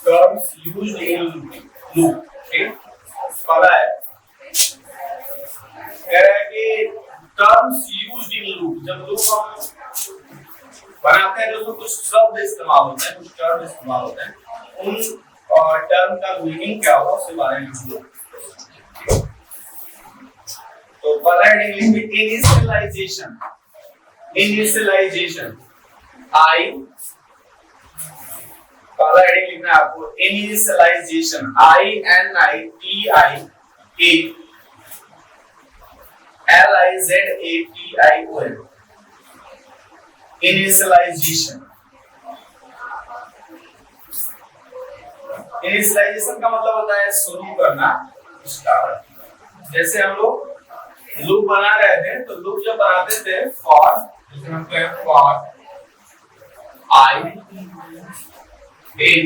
terms used in loop. ठीक, पता है, कह रहा है कि terms used in loop, जब loop हम बनाते हैं तो कुछ शब्द इस्तेमाल होते हैं, कुछ टर्म इस्तेमाल होते हैं, उन टर्म का मीनिंग क्या होगा उसके बारे में हम लोग तो पता है इंग्लिश में इनिशियलाइजेशन, इनिशियलाइजेशन आई पहला हेडिंग लिखना है आपको, इनिशियलाइजेशन INITIALIZATION इनिशियलाइजेशन। इनिशियलाइजेशन का मतलब होता है शुरू करना, स्टार्ट। जैसे हम लोग लूप बना रहे थे तो लूप जब बनाते थे फॉर आई इन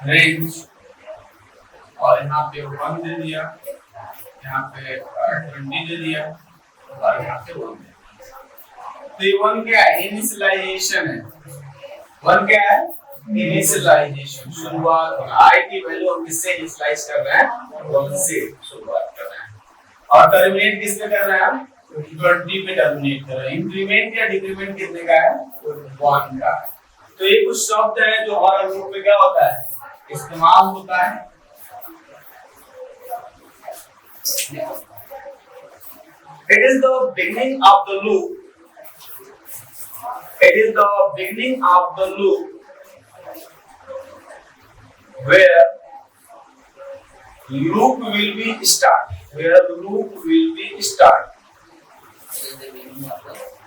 रेंज और यहाँ पे 1 दे दिया, यहाँ पे 20 दे दिया और यहाँ पे 1 दे दिया। तो ये 1 क्या है? इनिशियलाइजेशन है। 1 क्या है? इनिशियलाइजेशन, शुरुआत होना। आई की वैल्यू हम किससे इनिशियलाइज कर रहे हैं? 1 से शुरुआत कर रहे हैं। और टर्मिनेट किससे कर रहे हैं हम? 20 पे टर्मिनेट कर रहे हैं। इंक्रीमेंट या डिक्रीमेंट कितने का है? 1 का है। तो ये कुछ शब्द है जो हर लूप में क्या होता है? इस्तेमाल होता है। It is the beginning of the loop. It is the beginning of the loop where loop will be start. Where loop will be start.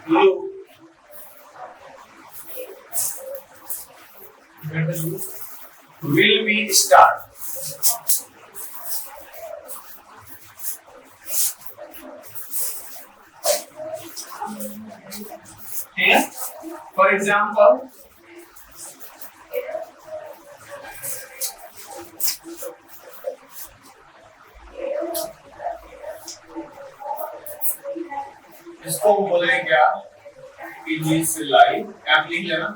Loop will be start. Okay? For example, इसको बोलेंगे क्या? Initialise, आप लिख लेना,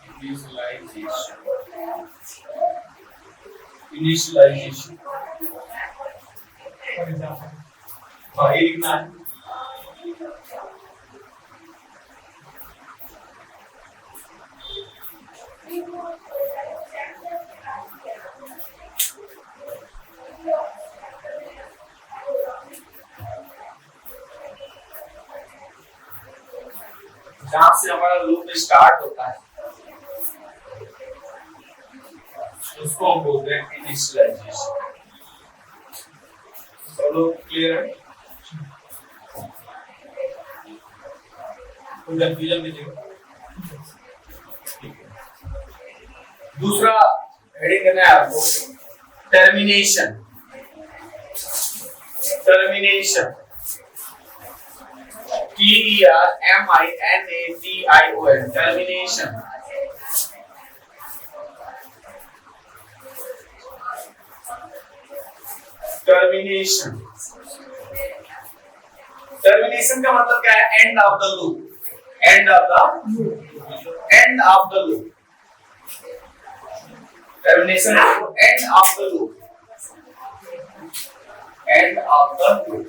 initialisation, initialisation. For example, हाँ ये लिखना है। जहां से हमारा लूप स्टार्ट होता है उसको हम बोलते हैं इनिशियलाइजेशन। चलो क्लियर है? कोई कंफ्यूजन नहीं है? दूसरा हेडिंग करना है आपको, termination. Termination, TERMINATION, termination. Termination, termination का मतलब क्या है? End of the loop, end of the, end of the loop. Termination end of the loop, end of the loop.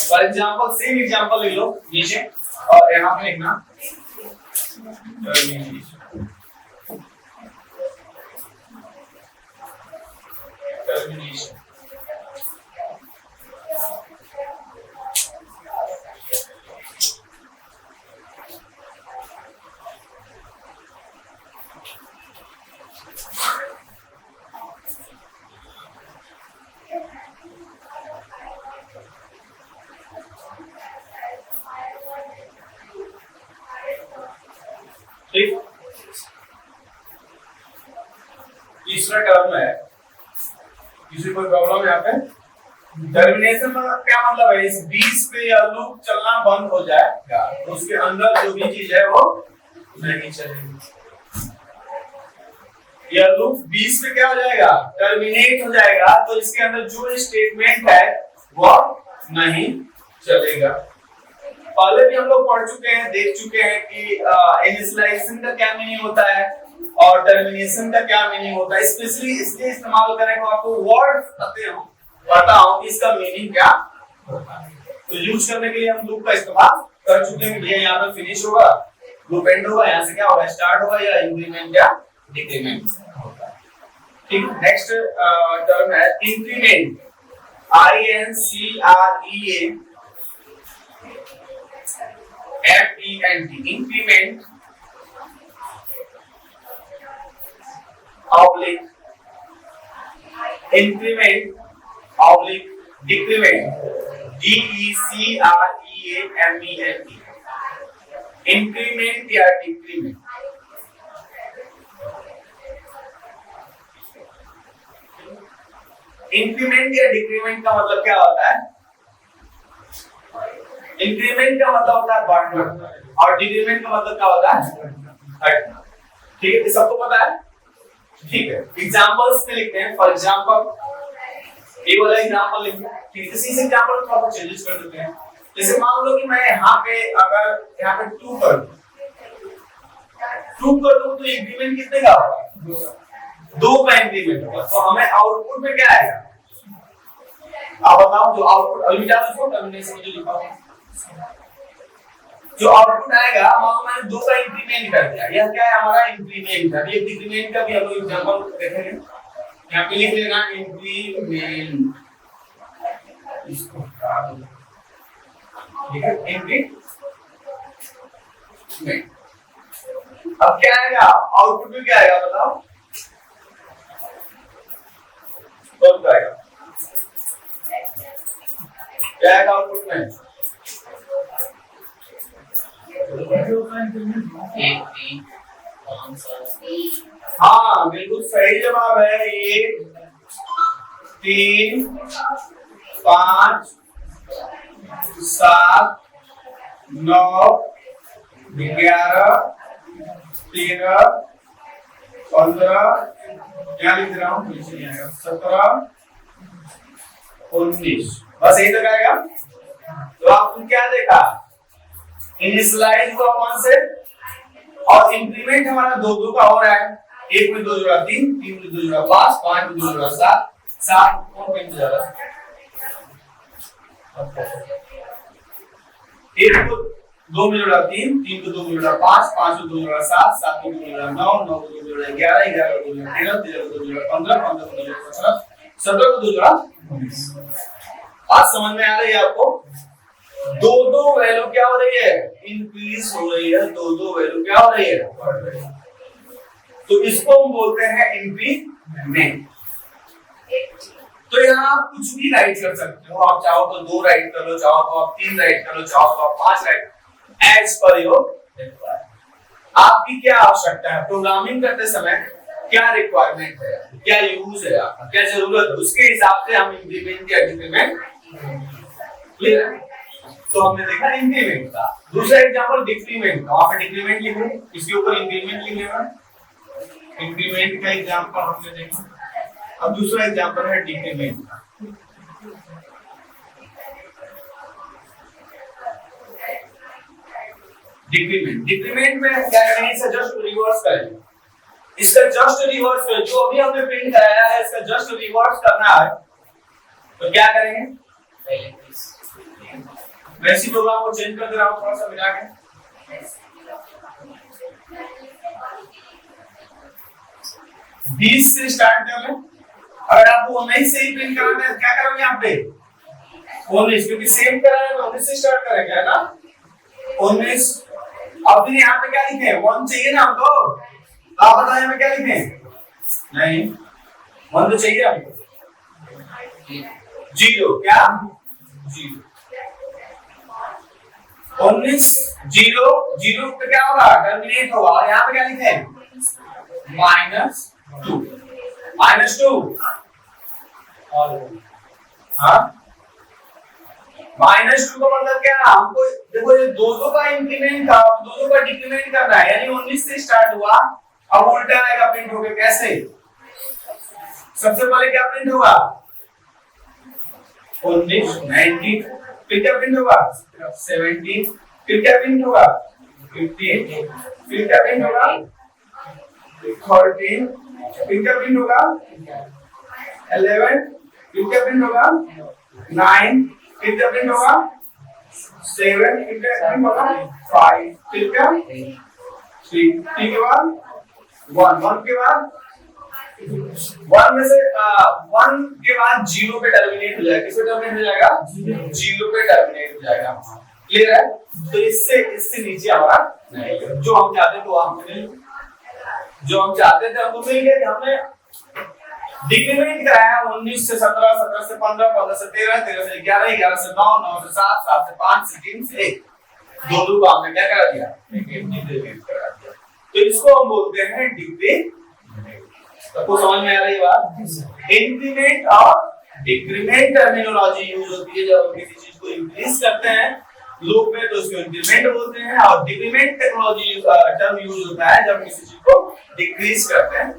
For example, same example ले लो नीचे और यहाँ पे लिखना टर्मिनेशन, टर्मिनेशन। तीसरा टर्म है, किसी कोई प्रॉब्लम है यहाँ पे? टर्मिनेशन का क्या मतलब है? इस बीच पे यह लूप चलना बंद हो जाएगा, तो उसके अंदर जो भी चीज है वो नहीं चलेगी। यह लूप बीच पे क्या हो जाएगा? टर्मिनेट हो जाएगा, तो इसके अंदर जो स्टेटमेंट है वो नहीं चलेगा। पहले भी हम लोग पढ़ चुके हैं, देख चुके हैं कि इनिशियलाइजेशन का क्या मीनिंग होता है और टर्मिनेशन का क्या मीनिंग होता है। स्पेशली इसलिए इस्तेमाल करेंगे, आपको वर्ड पता हो कि इसका मीनिंग क्या होता है। तो यूज करने के लिए हम लूप का इस्तेमाल कर चुके हैं। भैया यहाँ पे फिनिश होगा, लूप एंड होगा, यहाँ से क्या होगा, स्टार्ट होगा या इंक्रीमेंट या डिक्रीमेंट होगा। ठीक, नेक्स्ट टर्म है increment, INCREMENT, increment oblique increment oblique decrement, DECREAMENT, increment या डिक्रीमेंट। इंक्रीमेंट या डिक्रीमेंट का मतलब क्या होता है? इंक्रीमेंट का मतलब होता है बढ़ना और डिक्रीमेंट का मतलब क्या होता है? घटना। ठीक है, सबको पता है? ठीक है, एग्जांपल्स में लिखते हैं। फॉर एग्जांपल ये वाला एग्जांपल लिखते हैं। ठीक है, इस एग्जांपल में थोड़ा चेंजेस कर देते हैं। जैसे मान लो कि मैं यहाँ पे अगर यहाँ पे 2 कर दूं तो इंक्रीमेंट कितने का होगा? 2 का इंक्रीमेंट होगा। तो हमें आउटपुट में क्या आएगा? आप बताओ, जो आउटपुट अभी क्या लिखो, टर्मिनेशन जो लिखा हुआ जो आउटपुट आएगा, मान लो मैंने 2 का इंक्रीमेंट कर दिया, यह क्या है हमारा इंक्रीमेंट है। ये डिक्रीमेंट का भी हम लोग एग्जांपल देखेंगे। यहाँ पे लिख लेना इंक्रीमेंट, इसको ठीक है, इंक्रीमेंट। अब क्या आएगा आउटपुट में, क्या आएगा बताओ? कौन आएगा? क्या आएगा आउटपुट में? हाँ बिल्कुल सही जवाब है। 1 3 5 7 9 11 13 15, क्या लिख रहा हूँ, 17 19, बस यही तक आएगा। तो आपने क्या देखा? इनिशियलाइज हुआ 1 से और इंक्रीमेंट हमारा 2 का हो रहा है। 1 में 2 जोड़ा 3, 3 में 2 जोड़ा 5, 5 में 2 जोड़ा 7, 7 कौन पेन से ज्यादा? 1 को 2 में जोड़ा 3, 3 को 2 में जोड़ा 5, 5 को 2 जोड़ा 7, 7 को 2 जोड़ा 9, 9 को 2 जोड़ा 11, 11 को 2 जोड़ा 13, 13 को 2 जोड़ा 15, 15 को 2 जोड़ा 17, 17 को 2 जोड़ा 19। बात समझ में आ रही है आपको? 2 वैल्यू क्या हो रही है? इंक्रीज हो रही है। 2 वैल्यू क्या हो रही है? बढ़ रही है। तो इसको हम बोलते हैं इंक्रीमेंट। तो यहाँ आप कुछ भी राइट कर सकते हो। आप चाहो तो 2 राइट कर लो, चाहो तो आप 3 राइट कर लो, चाहो तो आप 5 right, as per your requirement. आपकी क्या आवश्यकता है प्रोग्रामिंग करते समय, क्या रिक्वायरमेंट है, क्या यूज है आपका, क्या जरूरत है, उसके हिसाब से हम इंक्रीमेंट या डिक्रीमेंट। क्लियर है? तो हमने देखा इंक्रीमेंट का। दूसरा एग्जांपल डिक्रीमेंट का। वहां पे डिक्रीमेंट लिखो, इसके ऊपर इंक्रीमेंट लिख लेना। इंक्रीमेंट का एग्जांपल हमने देखा। अब दूसरा एग्जांपल है डिक्रीमेंट का। डिक्रीमेंट में क्या करेंगे? इसका जस्ट रिवर्स करेंगे। इसका जस्ट रिवर्स करें, जो अभी हमने प्रिंट कराया है इसका जस्ट रिवर्स करना है। तो क्या करेंगे? मैं इसी प्रोग्राम को चेंज कर दे रहा हूं थोड़ा सा मिला के। बीस से स्टार्ट कर लें। अगर आपको 19 से ही प्रिंट कराना है क्या करोगे यहाँ पे? 19, क्योंकि सेम करा है तो 19 से स्टार्ट करेंगे, है ना? 19। अब फिर यहाँ पे क्या लिखे? 1 चाहिए ना हमको। आप बताओ यहाँ पे क्या लिखे? नहीं, 1 तो चाहिए हमको। 0 क्या? 0। 19 0 0 पे क्या होगा? टर्मिनेट होगा। और यहाँ पे क्या लिखे? -2 -2। हाँ, -2 का मतलब क्या? हमको देखो ये 2 का इंक्रीमेंट था, 2 का डिक्रीमेंट करना है, यानी 19 से स्टार्ट हुआ, अब उल्टा आएगा प्रिंट होके। कैसे? सबसे पहले क्या प्रिंट होगा? 19 19, फिर क्या प्रिंट होगा? 17 फिर क्या प्रिंट होगा 15, फिर क्या प्रिंट होगा 13, फिर क्या प्रिंट होगा 11, फिर क्या प्रिंट होगा 9, फिर क्या प्रिंट होगा 7, फिर क्या प्रिंट होगा 5, फिर क्या 3, 3 के बाद 1, 1 के बाद 1 में से 1 के बाद 0 पे टर्मिनेट हो जाएगा। किस पे टर्मिनेट हो जाएगा 0 पे टर्मिनेट हो जाएगा। क्लियर है? तो इससे नीचे हमारा जो हम चाहते थे वो हमने जो हम चाहते थे हमको मिल गया कि हमने डिक्रीमेंट कराया 19 से 17, 17 से 15, 15 से 13, 13 से 11, 11 से 9, 9 से 7, 7 से 5, से 3 से 1, दोनों को हमने क्या करा दिया डिक्रीमेंट करा दिया। तो इसको हम बोलते हैं डिक्रीमेंट। सबको समझ में आ रही बात? इंक्रीमेंट और डिक्रीमेंट टर्मिनोलॉजी यूज होती है जब हम किसी चीज को इंक्रीज करते हैं लूप में तो उसको इंक्रीमेंट बोलते हैं, और डिक्रीमेंट टेक्नोलॉजी टर्म यूज होता है जब किसी चीज को डिक्रीज करते हैं।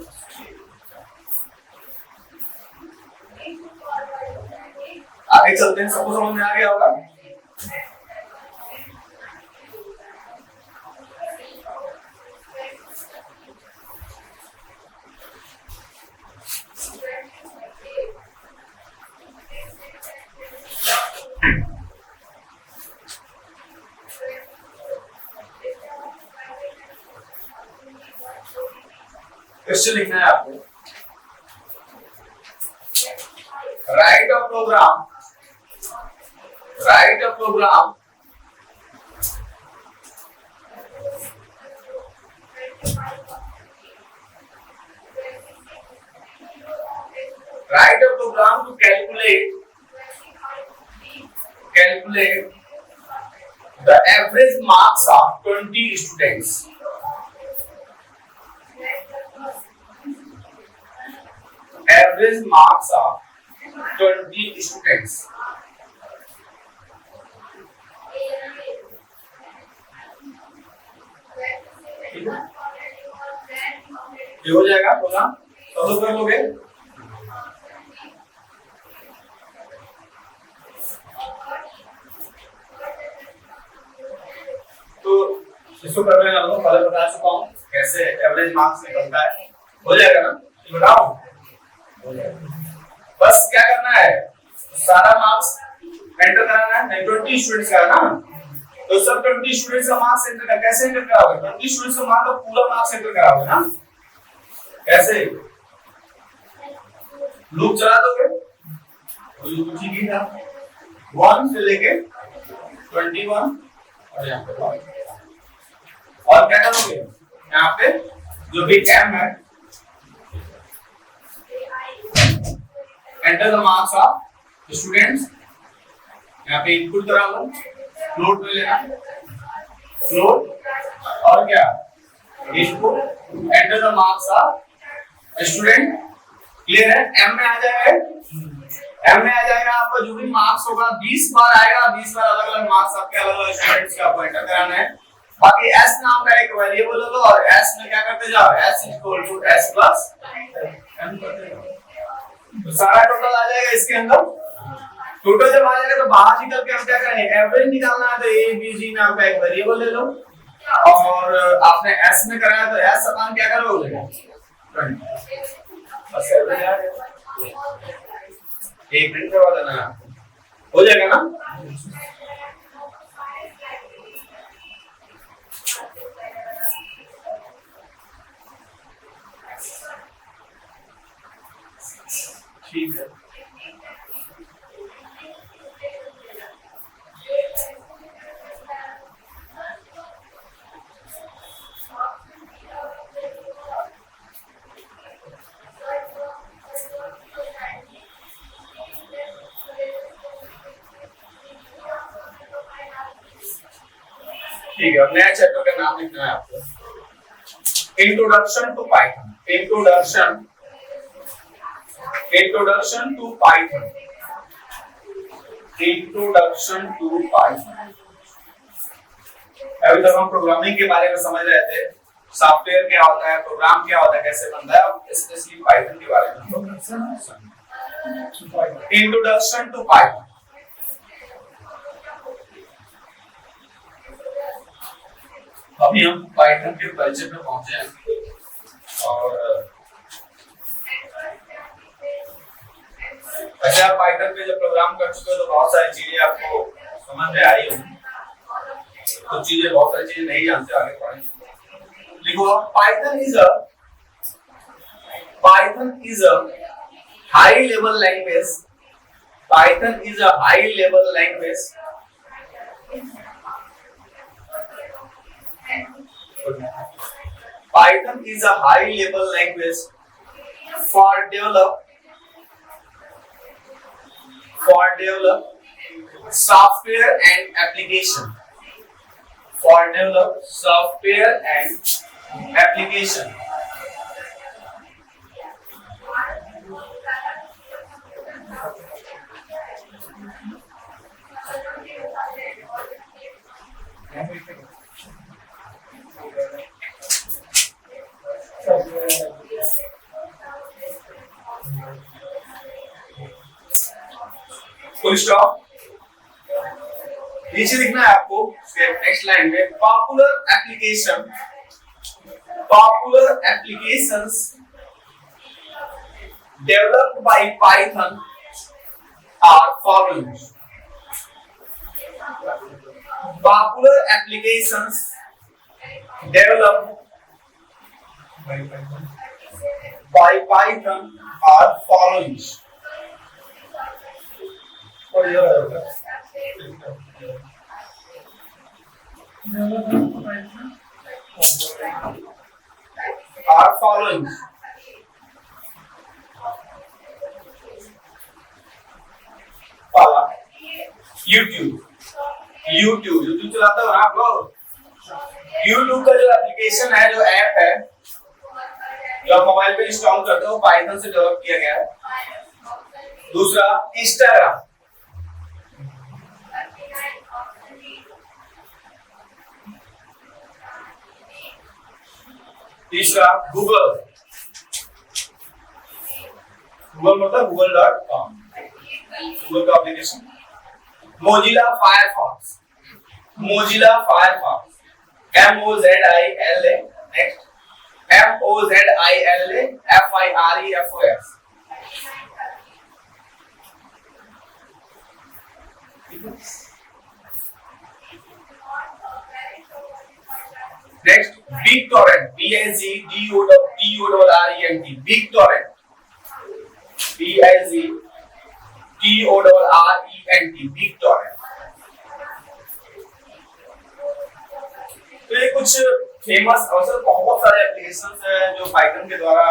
आगे चलते हैं, सबको समझ में आ गया होगा? क्वेश्चन लिखना है आपको। Write a program, write a program write a program to calculate the average marks of 20 students. Average marks of 20 students. ये हो जाएगा प्रोग्राम, सब लोग कर लोगे? तो इसको करने का मैं पहले बता चुका हूँ कैसे एवरेज मार्क्स निकलता है। हो जाएगा ना? बताओ। हो जाएगा। बस क्या करना है, सारा मार्क्स एंटर कराना है। नहीं 20 स्टूडेंट्स का ना, तो सब 20 स्टूडेंट्स का मार्क्स एंटर कर, कैसे एंटर कराओगे? 20 स्टूडेंट्स का मार्क्स तो पूरा मार्क्स एंटर कराओगे ना? कैसे? लूप चला दोगे तो लूप ठीक ही था, 1 से लेके 21 और यहाँ पे और क्या करोगे यहाँ पे जो भी m है enter the marks of students, यहाँ पे इनपुट करा लो, फ्लोट में लेना, फ्लोट और क्या input, enter the marks of student. Clear है? m में आ जाएगा, m में आ जाएगा आपका जो भी मार्क्स होगा 20 बार आएगा, 20 बार अलग अलग मार्क्स आपके अलग अलग स्टूडेंट्स का आपको एंटर कराना है। बाकी s नाम का एक वेरिएबल लो और s में क्या करते जाओ, s = s प्लस m करते जाओ, तो सारा टोटल आ जाएगा इसके अंदर। टोटल जब आ जाएगा तो बाहर निकल के हम क्या करेंगे, एवरेज निकालना है तो a b g नाम का एक वेरिएबल ले लो, और आपने s में कराया तो s अपन क्या करोगे 20, बस एवरेज आ गया, एक प्रिंट करवा देना, हो जाएगा ना? ठीक है। ठीक है, नया चैप्टर का नाम लिखना है आपको, introduction to Python. Introduction to Python. Introduction to Python. अभी तक हम प्रोग्रामिंग के बारे में समझ रहे थे, सॉफ्टवेयर क्या होता है, प्रोग्राम क्या होता है, कैसे बनता है, अब स्पेशली पाइथन के बारे में। Introduction to Python. अभी हम पाइथन के परिचय पे पहुंचे हैं और अच्छा आप पाइथन पे जब प्रोग्राम कर चुके हो तो बहुत सारी चीजें आपको समझ में आई होंगी, कुछ चीजें बहुत सारी चीजें नहीं जानते, आगे पढ़ेंगे। लिखो Python is a high level language. Python is a high level language Python is a high level language for develop software and application. For develop software and application. Full stop. नीचे लिखना है आपको नेक्स्ट लाइन में popular applications developed by Python are following. Popular applications developed by Python are following. Are following. YouTube चलाते हो ना आप लोग? YouTube का जो एप्लीकेशन है, जो ऐप है, जो आप मोबाइल पे इंस्टॉल करते हो, पाइथन से डेवलप किया गया है। दूसरा इंस्टाग्राम, तीसरा गूगल मतलब google.com, गूगल का application. Mozilla Firefox, MOZILA, next MOZILA FIREFOX। Next BigTorrent, BIGTORRENT, BigTorrent, BIGTORRENT। तो ये कुछ फेमस और बहुत सारे एप्लीकेशंस हैं जो पाइथन के द्वारा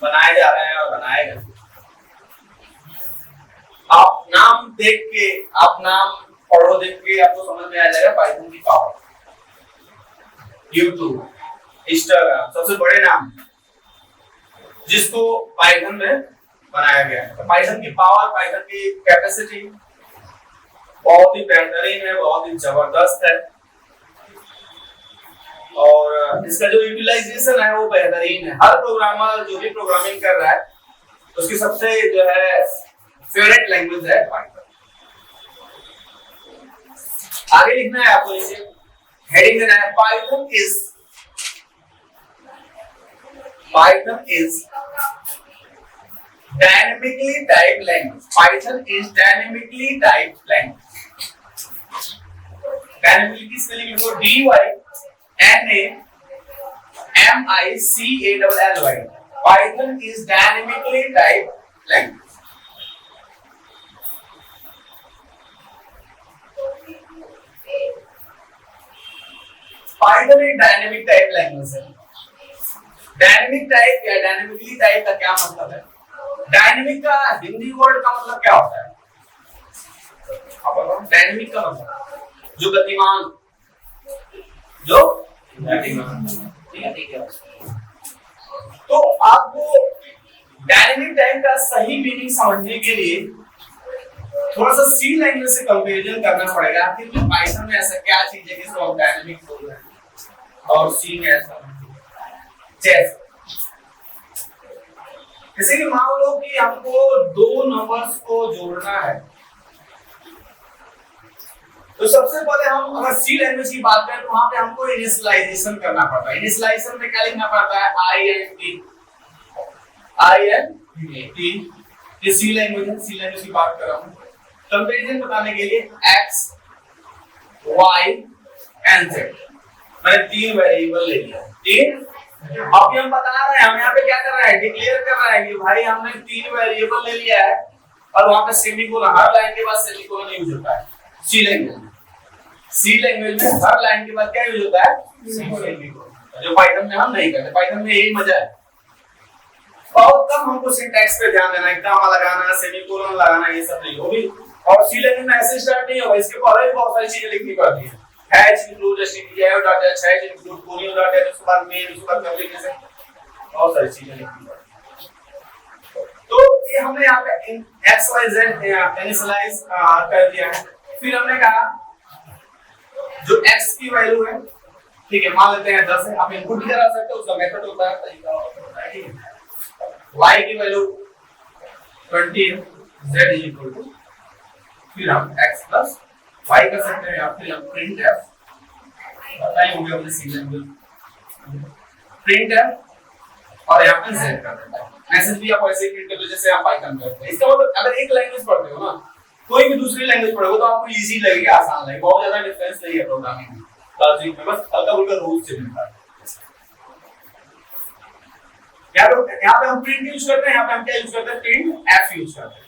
बनाए जा रहे हैं और बनाए गए। आप नाम पढ़ो, देख के आपको समझ में आ जाएगा पाइथन की पावर। यूट्यूब, इंस्टाग्राम सबसे बड़े नाम जिसको पाइथन में बनाया गया है। तो पाइथन की पावर, पाइथन की कैपेसिटी बहुत ही बेहतरीन है, बहुत ही जबरदस्त है और इसका जो यूटिलाइजेशन है वो बेहतरीन है। हर प्रोग्रामर जो भी प्रोग्रामिंग कर रहा है उसकी सबसे जो है फेवरेट लैंग्वेज है पाइथन। आगे लिखना है आपको, नीचे हेडिंग देना है Python is dynamically typed language. Python is dynamically typed language. Dynamically की स्पेलिंग लिखो DYNAMICALLY। Python is dynamically typed language. Python एक डायनेमिक टाइप लैंग्वेज है। डायनेमिक टाइप या डायनेमिकली टाइप का क्या मतलब है? डायनेमिक का हिंदी वर्ड का मतलब क्या होता है? आप बताओ। डायनेमिक का मतलब जो गतिमान, ठीक है। तो आपको डायनेमिक टाइप का सही मीनिंग समझने के लिए थोड़ा सा सी लैंग्वेज से कंपैरिजन करना पड़ेगा। आखिर में पाइथन में ऐसा क्या चीज है जिसको हम डायनेमिक बोल रहे हैं और सी में ऐसा? जैसे जैसे कि मान लो कि हमको दो नंबर्स को जोड़ना है, तो सबसे पहले हम अगर सी लैंग्वेज की बात करें तो वहां पे हमको इनिशियलाइजेशन करना पड़ता है। इनिशियलाइजेशन में क्या लिखना पड़ता है? INT। ये सी लैंग्वेज है, सी लैंग्वेज की बात कर रहा हूं। कंपैरिजन बताने के लिए x y and z मैंने 3 वेरिएबल ले लिया। ठीक, अब हम बता रहे हैं, हम यहाँ पे क्या कर रहे हैं? डिक्लेयर कर रहे हैं कि भाई हमने 3 वेरिएबल ले लिया है और वहां पे सेमीकोलन, हर लाइन के बाद सेमीकोलन यूज होता है सी लैंग्वेज में। सी लैंग्वेज में हर लाइन के बाद क्या यूज होता है? सेमीकोलन, जो पाइथन में हम नहीं करते। पाइथन में यही मजा है, बहुत कम हमको सिंटैक्स पे ध्यान देना है, कॉमा लगाना, सेमीकोलन लगाना, ये सब नहीं होगी। और सी लैंग्वेज में ऐसे स्टार्ट नहीं होगा, इसके पहले भी बहुत सारी चीजें लिखनी पड़ती है। Hash include stdio.h, hash include conio.h, उसके बाद मेन, उसके बाद कम्युनिकेशन, बहुत सारी चीजें लिखनी पड़ती है। तो ये हमने यहाँ पे xyz इनिशियलाइज कर दिया है। फिर हमने कहा जो x की वैल्यू है, ठीक है, मान लेते हैं 10 है, आप इनपुट करा सकते हो, उसका मेथड होता है, तरीका होता है, ठीक है। y की वैल्यू 20 है, z इज इक्वल टू, फिर हम x प्लस y कर सकते हैं, या फिर हम printf, बताइए होंगे अपने सी लैंग्वेज, printf और यहाँ पे z कर देते हैं। मैसेज भी आप ऐसे प्रिंट कर लो जैसे आप पाइथन करते हैं। इसका मतलब अगर एक लैंग्वेज पढ़ते हो ना, कोई भी दूसरी लैंग्वेज पढ़ोगे तो आपको इजी लगेगा, आसान लगेगा, बहुत ज्यादा डिफरेंस नहीं है प्रोग्रामिंग में, लॉजिक में, बस हल्का फुल्का रूल्स चेंज होता है। यहाँ पे हम प्रिंट यूज करते हैं, यहाँ पे हम क्या यूज करते हैं? printf यूज करते हैं।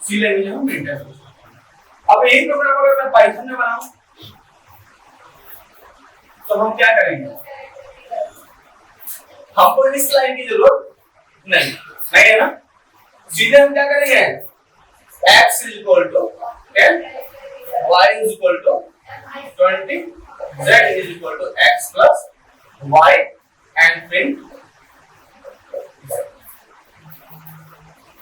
सी लैंग्वेज में हम printf यूज करते हैं। अब यही प्रोग्राम अगर मैं पाइथन में बनाऊं तो हम क्या करेंगे? हमको इस लाइन की जरूरत नहीं है ना, सीधे हम क्या करेंगे? x is equal to 10, y is equal to 20, z is equal to x plus y and print।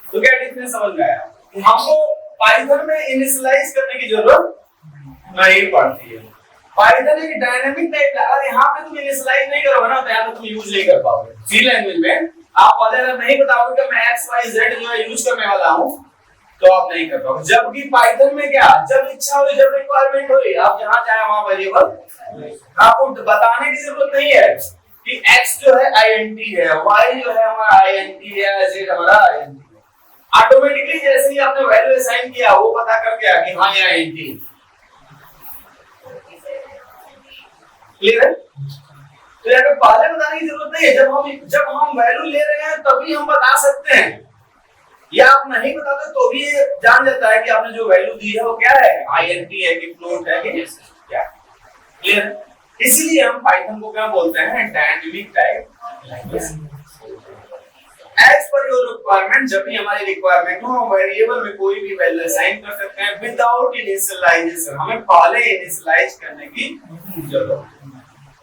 तो क्या डिफरेंस समझ में आया? हमको पाइथन में इनिशियलाइज करने की जरूरत नहीं पड़ती है। पाइथन एक डायनामिक टाइप है, अगर यहाँ पे तुम इनिशियलाइज नहीं करोगे ना तो यहाँ पे तुम यूज नहीं कर पाओगे। सी लैंग्वेज में आप पहले अगर नहीं बताओगे कि मैं x y z जो है यूज करने वाला हूँ तो आप नहीं कर पाओगे। जबकि पाइथन में क्या, जब इच्छा हुई, जब रिक्वायरमेंट हुई, आप जहाँ चाहे वहां वेरिएबल, आपको बताने की जरूरत नहीं है कि x जो है int है, y जो है हमारा int है, z हमारा int है। ऑटोमेटिकली जैसे ही आपने वैल्यू असाइन किया वो पता कर गया कि हाँ ये int है। क्लियर है? तो यहाँ पे पहले बताने की जरूरत नहीं है, जब हम वैल्यू ले रहे हैं तभी हम बता सकते हैं, या आप नहीं बताते तो भी जान जाता है कि आपने जो वैल्यू दी है वो क्या है, int है कि फ्लोट है कि क्या। क्लियर? इसलिए हम पाइथन को क्या बोलते हैं? Dynamic type language. As per your requirement, जब भी हमारी रिक्वायरमेंट हो हम वेरिएबल में कोई भी वैल्यू असाइन कर सकते हैं विदाउट इनिशियलाइजेशन। हमें पहले इनिशियलाइज करने की जरूरत है।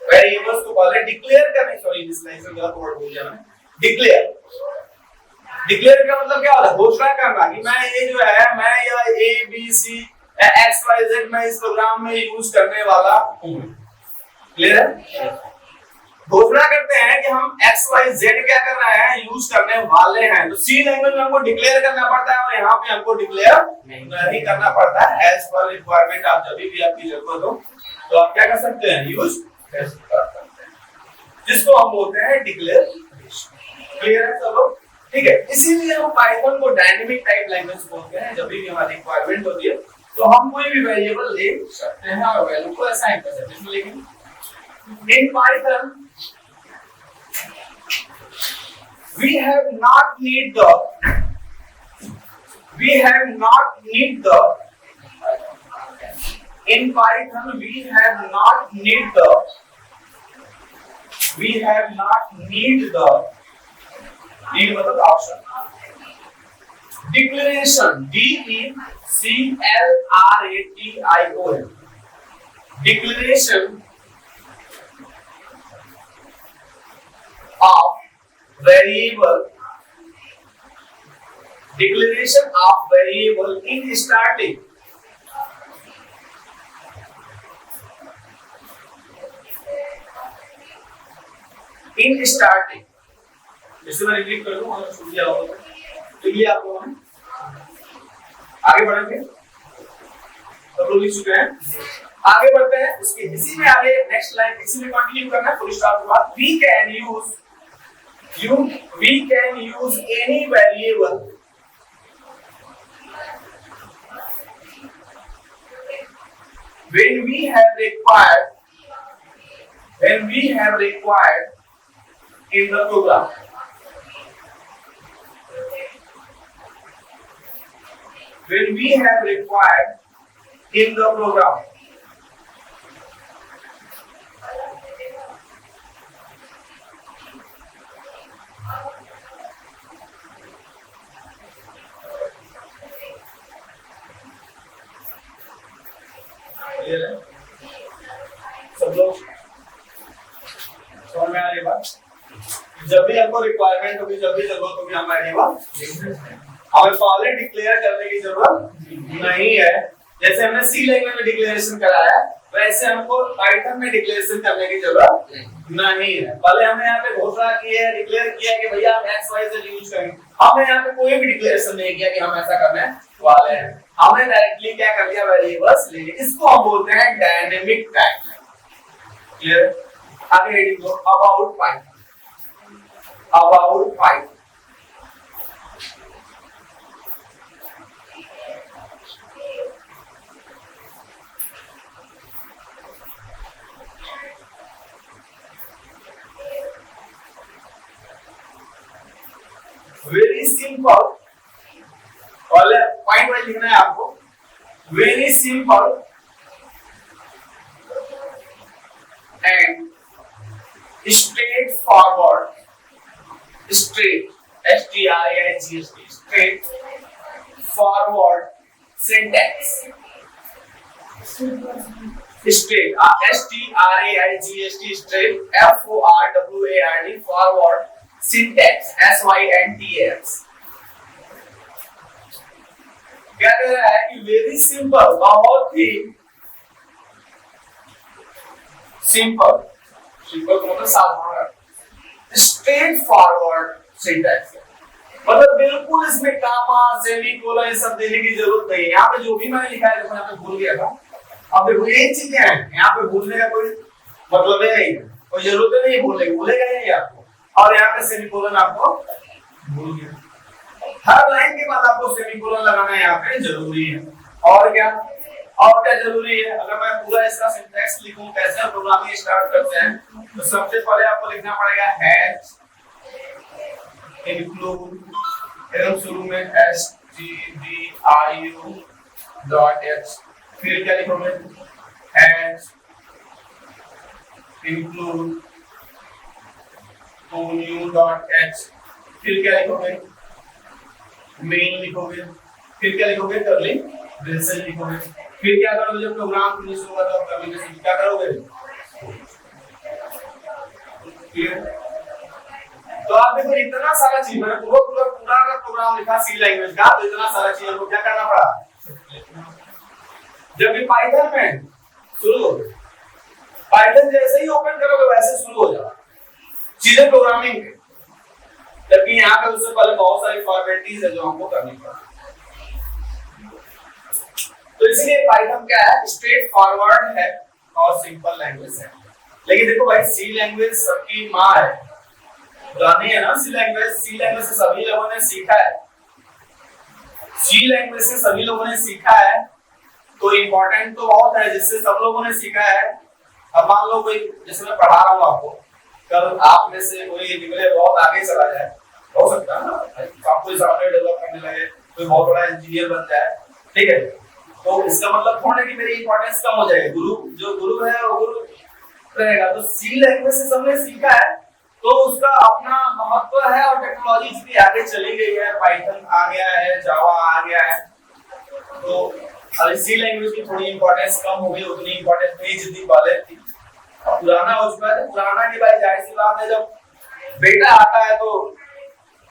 वेरिएबल्स को पहले डिक्लेयर करने, सॉरी इनिशियलाइजेशन गलत वर्ड बोल दिया मैंने, डिक्लेयर का मतलब क्या होता है? घोषणा करना कि मैं ये जो है, मैं ये a b c x y z मैं इस प्रोग्राम में यूज करने वाला हूं। क्लियर है? घोषणा करते हैं कि हम x y z क्या कर रहे हैं, यूज करने वाले हैं। तो सी लैंग्वेज में हमको डिक्लेयर करना पड़ता है और यहाँ पे हमको डिक्लेयर नहीं करना पड़ता है। एज पर रिक्वायरमेंट आप जब भी आपकी जरूरत हो तो आप क्या कर सकते हैं? यूज कर सकते हैं, जिसको हम बोलते हैं डिक्लेरेशन। क्लियर है सब लोग? ठीक है, इसीलिए हम पाइथन को डायनामिक टाइप लैंग्वेज बोलते हैं। जब भी हमारी रिक्वायरमेंट होती है तो हम कोई भी वेरिएबल ले सकते हैं और वैल्यू को असाइन कर सकते हैं। लेकिन in Python we have not need the in Python we have not need the need मतलब option, declaration, DECLRATION, declaration of variable, declaration of variable in starting, जैसे मैं क्लिक कर दूं और छूट गया होगा तो ये आप लोगों ने आगे बढ़ेंगे। सब तो लिख चुके हैं। आगे बढ़ते हैं, उसके इसी में आगे नेक्स्ट लाइन इसी में कंटिन्यू करना है। फुल स्टॉप के बाद we can use any variable when we have required in the program. When we have required in the program. सब लोग समझ में आ रही बात? जब भी आपको रिक्वायरमेंट होगी, जब भी जरूरत होगी, हमारी बात हमें पहले डिक्लेयर करने की जरूरत नहीं है। जैसे हमने सी लैंग्वेज में डिक्लेरेशन कराया, वैसे हमको पाइथन में डिक्लेरेशन करने की जरूरत नहीं है। पहले हमने यहाँ पे घोषणा की है, डिक्लेयर किया कि भैया हम एक्स वाई जेड यूज करेंगे। हमने यहाँ पे कोई भी डिक्लेरेशन नहीं किया कि हम ऐसा करने वाले हैं। हमने डायरेक्टली क्या कर लिया, वेरिएबल्स ले लिए। इसको हम बोलते हैं डायनेमिक टाइप। क्लियर? आगे हेडिंग दो, अबाउट पाइथन। वेरी सिंपल, पहले पॉइंट वाइज लिखना है आपको। Very simple and straight forward, straight STRAIGHT, straight forward syntax. Straight STRAIGHT, straight FORWARD, forward syntax SYNTAX। क्या कह रहा है कि वेरी सिंपल, बहुत ही सिंपल मतलब साधारण, स्ट्रेट फॉरवर्ड सिंटैक्स, मतलब बिल्कुल इसमें कामा सेमीकोलन ये सब देने की जरूरत नहीं है। यहाँ पे जो भी मैंने लिखा है, देखो यहाँ पे भूल गया था। अब देखो ये चीजें हैं, यहाँ पे भूलने का कोई मतलब नहीं है, कोई जरूरत नहीं भूलने की, भूलेगा नहीं आपको। और यहाँ पे सेमीकोलन आपको भूल गया, हर लाइन के बाद आपको सेमीकोलन लगाना यहाँ पे जरूरी है। और क्या जरूरी है? अगर मैं पूरा इसका सिंटैक्स लिखूं, कैसे प्रोग्रामिंग स्टार्ट करते हैं, तो सबसे पहले आपको लिखना पड़ेगा हैश इंक्लूड, एकदम शुरू में stdio.h, फिर क्या लिखोगे, हैश इंक्लूड new.h, फिर क्या लिखोगे, मेन लिखोगे, फिर क्या लिखोगे, करली ब्रेसेस लिखोगे। फिर क्या करोगे, जब प्रोग्राम फिनिश होगा तो करली ब्रेसेस क्या करोगे, क्लियर? तो आप देखो इतना सारा चीज, मैंने पूरा का प्रोग्राम लिखा सी लैंग्वेज का, तो इतना सारा चीज हमको क्या करना पड़ा। जब भी पाइथन में शुरू हो, पाइथन जैसे ही ओपन करोगे वैसे शुरू हो जाएगा चीजें प्रोग्रामिंग के। जबकि यहाँ पे उससे पहले बहुत सारी फॉर्मेलिटीज है जो हमको करनी पड़ती। तो इसलिए पाइथन क्या है, स्ट्रेट फॉरवर्ड है और सिंपल लैंग्वेज है। लेकिन देखो भाई, सी लैंग्वेज सबकी माँ है, पुरानी है ना सी लैंग्वेज से सभी लोगों ने सीखा है, तो इम्पोर्टेंट तो बहुत है जिससे सब लोगों ने सीखा है। अब मान लो कोई, जैसे मैं पढ़ा रहा हूँ आपको, कल आप में से कोई निकले बहुत आगे चला जाए, हो सकता है ना, आप कोई सॉफ्टवेयर डेवलप करने लगे, कोई बहुत बड़ा इंजीनियर बन जाए, ठीक है, तो इसका मतलब थोड़ा कि मेरी इंपॉर्टेंस कम हो जाएगी। गुरु है वो गुरु रहेगा। तो सी लैंग्वेज से सबने सीखा है तो उसका अपना महत्व है, और टेक्नोलॉजी इतनी आगे चली गई है, पाइथन आ गया है, जावा आ गया है, तो अब सी लैंग्वेज की थोड़ी इंपॉर्टेंस कम हो गई, उतनी इंपॉर्टेंस नहीं जितनी पहले थी। पुराना हो चुका है, पुराना की भाई जाहिर सी बात है, जब बेटा आता है तो,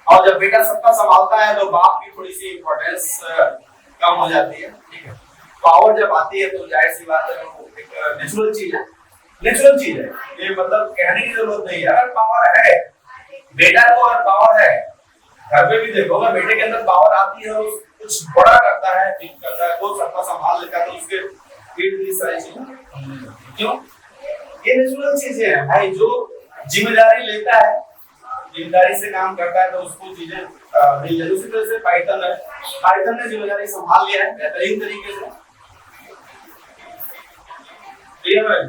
और जब बेटा सबका संभालता है तो बाप की थोड़ी सी इंपॉर्टेंस कम हो जाती है, ठीक है। पावर जब आती है तो जाहिर सी बात है, वो एक नेचुरल चीज है, ये मतलब कहने की जरूरत नहीं है। अगर पावर है, बेटा को अगर पावर है, घर पे भी देखो अगर बेटे के अंदर पावर आती है और कुछ बड़ा करता है, ठीक करता है, वो सबका संभाल लेता है, तो उसके ये सारी चीजें क्यों? ये नेचुरल चीजें हैं भाई, जो जिम्मेदारी लेता है, जिम्मेदारी से काम करता है तो उसको चीजें मिल जाती है। उसी तरह से पाइथन ने जिम्मेदारी संभाल लिया है बेहतरीन तरीके से। क्लियर है?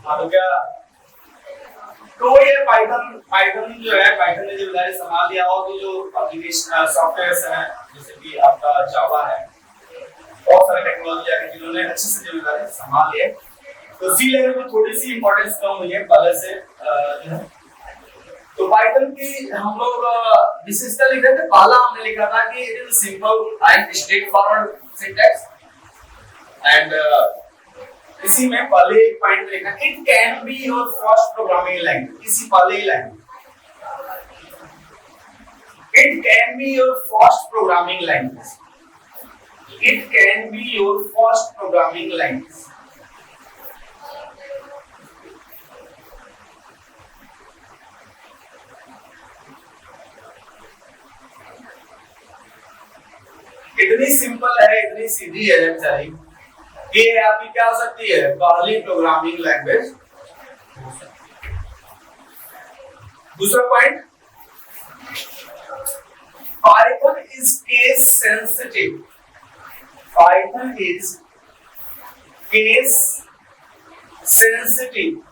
तो क्या, तो ये पाइथन जो है, पाइथन ने जिम्मेदारी संभाल लिया। और भी जो एप्लीकेशन सॉफ्टवेयर्स हैं जैसे कि आपका जावा है, बहुत सारे टेक्नोलॉजी है जिन्होंने अच्छे से जिम्मेदारी संभाल लिया। तो सी लैंग्वेज में थोड़ी सी इंपॉर्टेंस कम हुई है पहले से जो है। तो पाइथन की हम लोग विशेषता लिख रहे थे, पहला हमने लिखा था कि it is simple and straightforward syntax and इसी में पहले एक पॉइंट लिखा, it can be your first programming language. इसी पहले ही line, it can be your first programming language, it can be your first programming language. इतनी simple है, इतनी सीधी है बेचारी, ये आपकी क्या हो सकती है, पहली प्रोग्रामिंग लैंग्वेज। दूसरा point, Python is case sensitive, Python is case sensitive,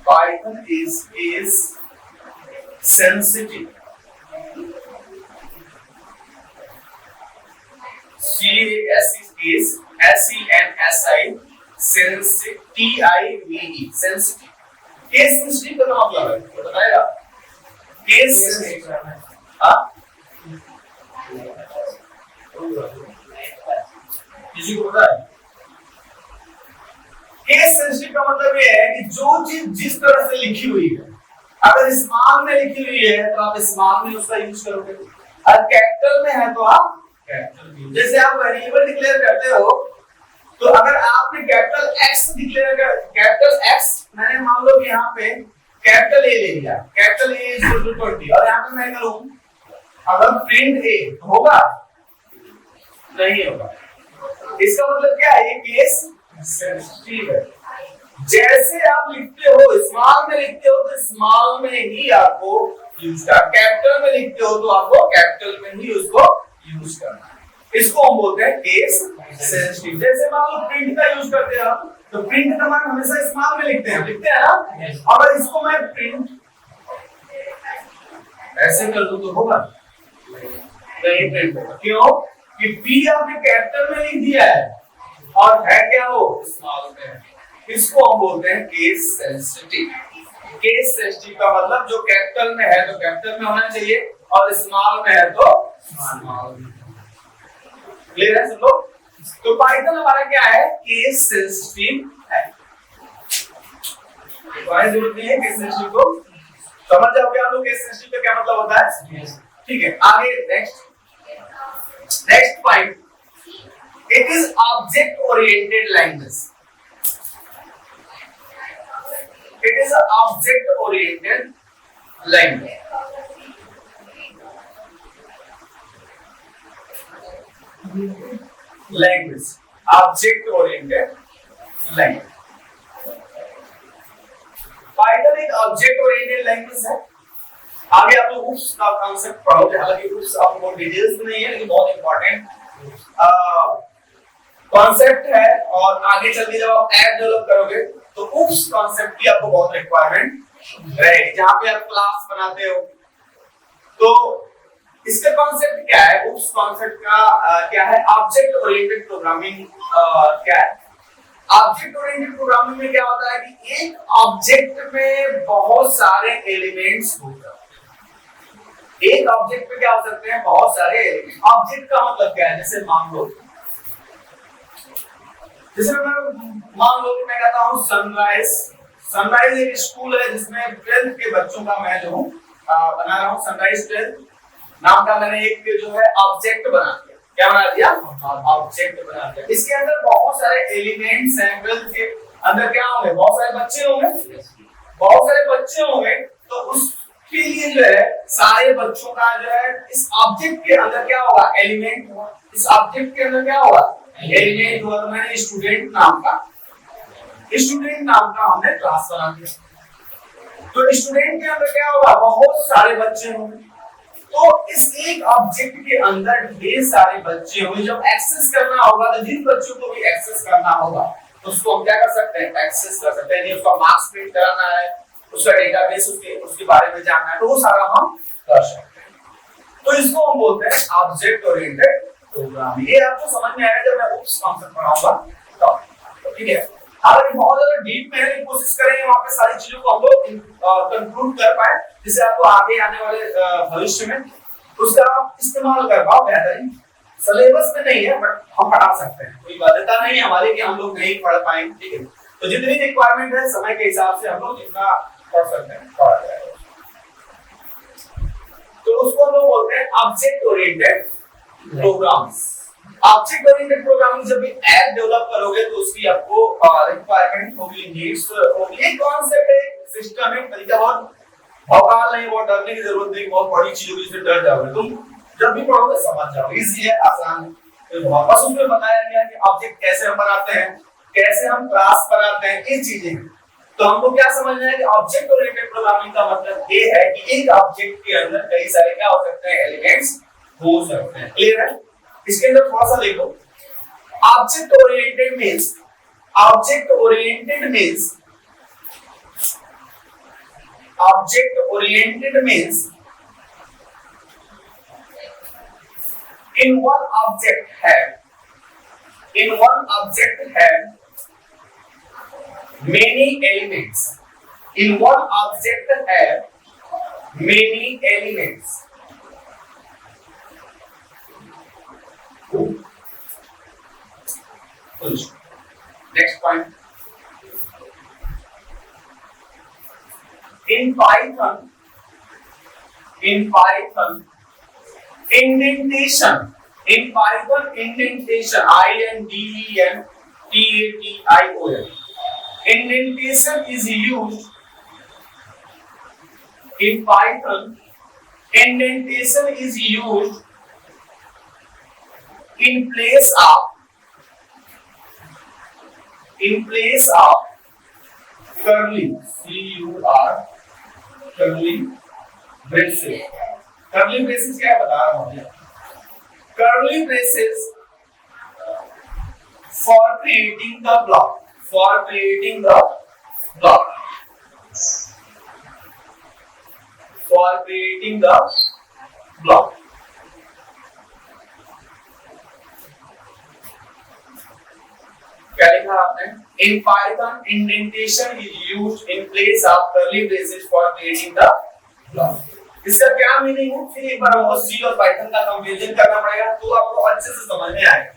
Python is case sensitive. Sensitive, case sensitive का मतलब है, तो बताएगा केस सेंसिटिव। हाँ, किसी को पता है? केस सेंसिटिव का मतलब ये है कि जो चीज जिस तरह से लिखी हुई है, अगर स्मॉल में लिखी हुई है तो आप स्मॉल में उसका यूज करोगे, और कैपिटल में है तो आप कैपिटल। जैसे आप वेरिएबल डिक्लेयर करते हो, तो अगर आपने कैपिटल एक्स डिक्लेयर कर, कैपिटल एक्स मैंने मान लो यहाँ पे कैपिटल ए ले लिया, capital A is equal to 20, और यहाँ पे मैं करूँ अगर प्रिंट ए, होगा? नहीं होगा। इसका मतलब क्या है, ये केस सेंसिटिव है। जैसे आप लिखते हो, स्मॉल में लिखते हो तो स्मॉल में ही आपको यूज करना, कैपिटल में लिखते हो तो आपको कैपिटल में ही उसको यूज करना है। इसको हम बोलते हैं केस सेंसिटिव। जैसे मान लो प्रिंट का यूज करते हैं आप, तो प्रिंट कमांड हमेशा स्मॉल में लिखते हैं ना। अगर इसको मैं प्रिंट ऐसे कर दूं तो होगा नहीं, प्रिंट होगा। क्यों? कि पी आपने कैपिटल में लिख दिया है और है क्या वो स्मॉल में। इसको हम बोलते हैं केस सेंसिटिव। केस सेंसिटिव का मतलब जो कैपिटल में है तो कैपिटल में होना चाहिए, और स्मॉल में है तो स्मॉल में। क्लियर है सब लोग? तो पाइथन हमारा क्या है, केस सेंसिटिव है। जरूरत नहीं है केस सेंसिटिव को, समझ जाओगे आप लोग केस सेंसिटिव का क्या मतलब होता है। ठीक है, आगे next point, it is object oriented language. It is object oriented language. Language object oriented language. Python एक ऑब्जेक्ट ओरिएंटेड लैंग्वेज है। आगे आप लोग उस का कांसेप्ट पढ़ोगे, हालांकि उस आपको डिटेल्स में नहीं है लेकिन बहुत इंपॉर्टेंट कॉन्सेप्ट है, और आगे चल के जब आप ऐप डेवलप करोगे तो उस कॉन्सेप्ट की आपको बहुत रिक्वायरमेंट रहेगी। जहां पे आप क्लास बनाते हो तो इसका कॉन्सेप्ट क्या है, उस कॉन्सेप्ट का क्या है, ऑब्जेक्ट ओरिएंटेड प्रोग्रामिंग क्या है। ऑब्जेक्ट ओरिएंटेड प्रोग्रामिंग में क्या होता है कि एक ऑब्जेक्ट में बहुत सारे एलिमेंट्स होते हैं। एक ऑब्जेक्ट में क्या हो सकते हैं, बहुत सारे एलिमेंट। ऑब्जेक्ट का मतलब क्या है, जैसे मान लो कि मैं कहता हूँ सनराइज। सनराइज एक स्कूल है जिसमें 12th के बच्चों का मैं जो हूँ बना रहा हूँ। सनराइज 12 नाम का मैंने एक जो है ऑब्जेक्ट बना दिया। क्या बना दिया? ऑब्जेक्ट बना दिया। इसके अंदर बहुत सारे एलिमेंट्स हैं। 12th के अंदर क्या होंगे, बहुत सारे बच्चे होंगे। बहुत सारे बच्चे होंगे तो उसके लिए जो है सारे बच्चों का जो है इस ऑब्जेक्ट के अंदर क्या होगा, एलिमेंट होगा। इस ऑब्जेक्ट के अंदर क्या होगा, एलिमेंट होगा। तो मैंने स्टूडेंट नाम का हमने क्लास बना दिया। तो स्टूडेंट के अंदर क्या होगा, बहुत सारे बच्चे होंगे। तो इस एक ऑब्जेक्ट के अंदर ढेर सारे बच्चे होंगे। जब एक्सेस करना होगा तो जिन बच्चों को भी एक्सेस करना होगा तो उसको हम क्या कर सकते हैं, एक्सेस कर सकते हैं। उसका मार्क्स प्रिंट कराना है, उसका डेटाबेस उसके बारे में जानना है, तो वो सारा हम कर सकते हैं। तो इसको हम बोलते हैं ऑब्जेक्ट ओरिएंटेड प्रोग्रामिंग। ये आपको समझ में आएगा जब मैं उस कॉन्सेप्ट पढ़ाऊंगा तो ठीक है। हालांकि बहुत ज्यादा डीप में है, कोशिश करेंगे वहां पे सारी चीजों को हम लोग कंक्लूड कर पाए, जिससे आपको आगे आने वाले भविष्य में उसका इस्तेमाल कर पाओ बेहतरीन। सिलेबस में नहीं है बट हम पढ़ा सकते हैं, कोई बाध्यता नहीं है हमारी कि हम लोग नहीं पढ़ पाएंगे, ठीक है। तो जितनी रिक्वायरमेंट है समय के हिसाब से हम लोग जितना पढ़ सकते हैं पढ़ा जाएगा। तो उसको हम लोग बोलते हैं object oriented programs. Object oriented programming जब भी ऐप डेवलप करोगे तो उसकी आपको रिक्वायरमेंट होगी, नीड्स होगी। ये कॉन्सेप्ट है, सिस्टम है, तरीका बहुत भौकाल नहीं, बहुत डरने की जरूरत नहीं, बहुत बड़ी चीजों की जिससे डर जाओगे तुम। जब भी पढ़ोगे समझ जाओगे, इजी है, आसान है। तो बस उसमें बताया गया कि ऑब्जेक्ट कैसे हम बनाते हैं, कैसे हम क्लास बनाते हैं, ये चीजें। तो हमको क्या समझना है कि ऑब्जेक्ट ओरिएंटेड प्रोग्रामिंग का मतलब ये है कि एक ऑब्जेक्ट के अंदर कई सारे क्या हो सकते हैं, एलिमेंट्स हो सकते हैं। क्लियर है? इसके अंदर थोड़ा सा देखो, object oriented means object oriented means in one object have many elements. In one object have many elements. Next point. In Python, indentation, indentation, indentation is used in Python. Indentation is used in place of curly, curly braces. Curly braces क्या बता रहा हूँ? Curly braces for creating the block. क्या लिखा आपने? In Python, indentation is used in place of curly braces for creating the block. इसका क्या meaning है? फिर एक बार हमको C और Python का कंपैरिजन करना पड़ेगा तो आपको अच्छे से समझ में आएगा।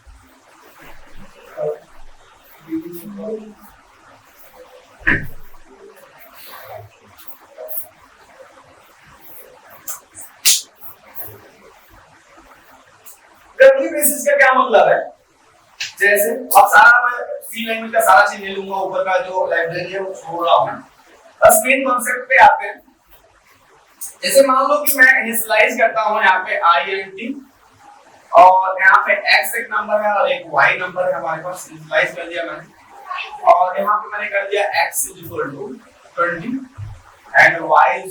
कर्ली ब्रेसेस का क्या मतलब है? जैसे अब सारा मैं सी लैंग्वेज का सारा चीज ले लूंगा, ऊपर का जो लाइब्रेरी है वो छोड़ रहा हूं। बस मेन कांसेप्ट पे आते हैं। जैसे मान लो कि मैं इनिशियलाइज करता हूं यहाँ पे int और यहाँ पे x एक नंबर है और एक y नंबर है, हमारे पास इनिशियलाइज कर दिया मैंने। और यहाँ पे मैंने कर दिया x = 20 एंड y =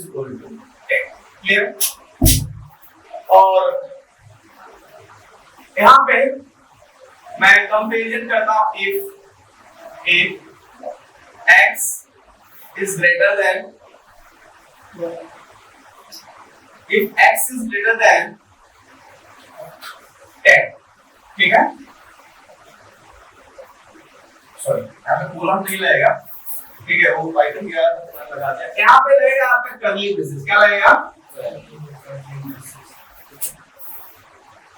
10। क्लियर? और यहाँ पे मैं कंपैरिजन करता हूं if x is greater than 10, ठीक है। सॉरी यहाँ पे कोलन नहीं लगेगा, ठीक है, वो पाइथन का लगा दिया। यहाँ पे लगेगा आपका कर्ली ब्रेसेस, क्या लगेगा?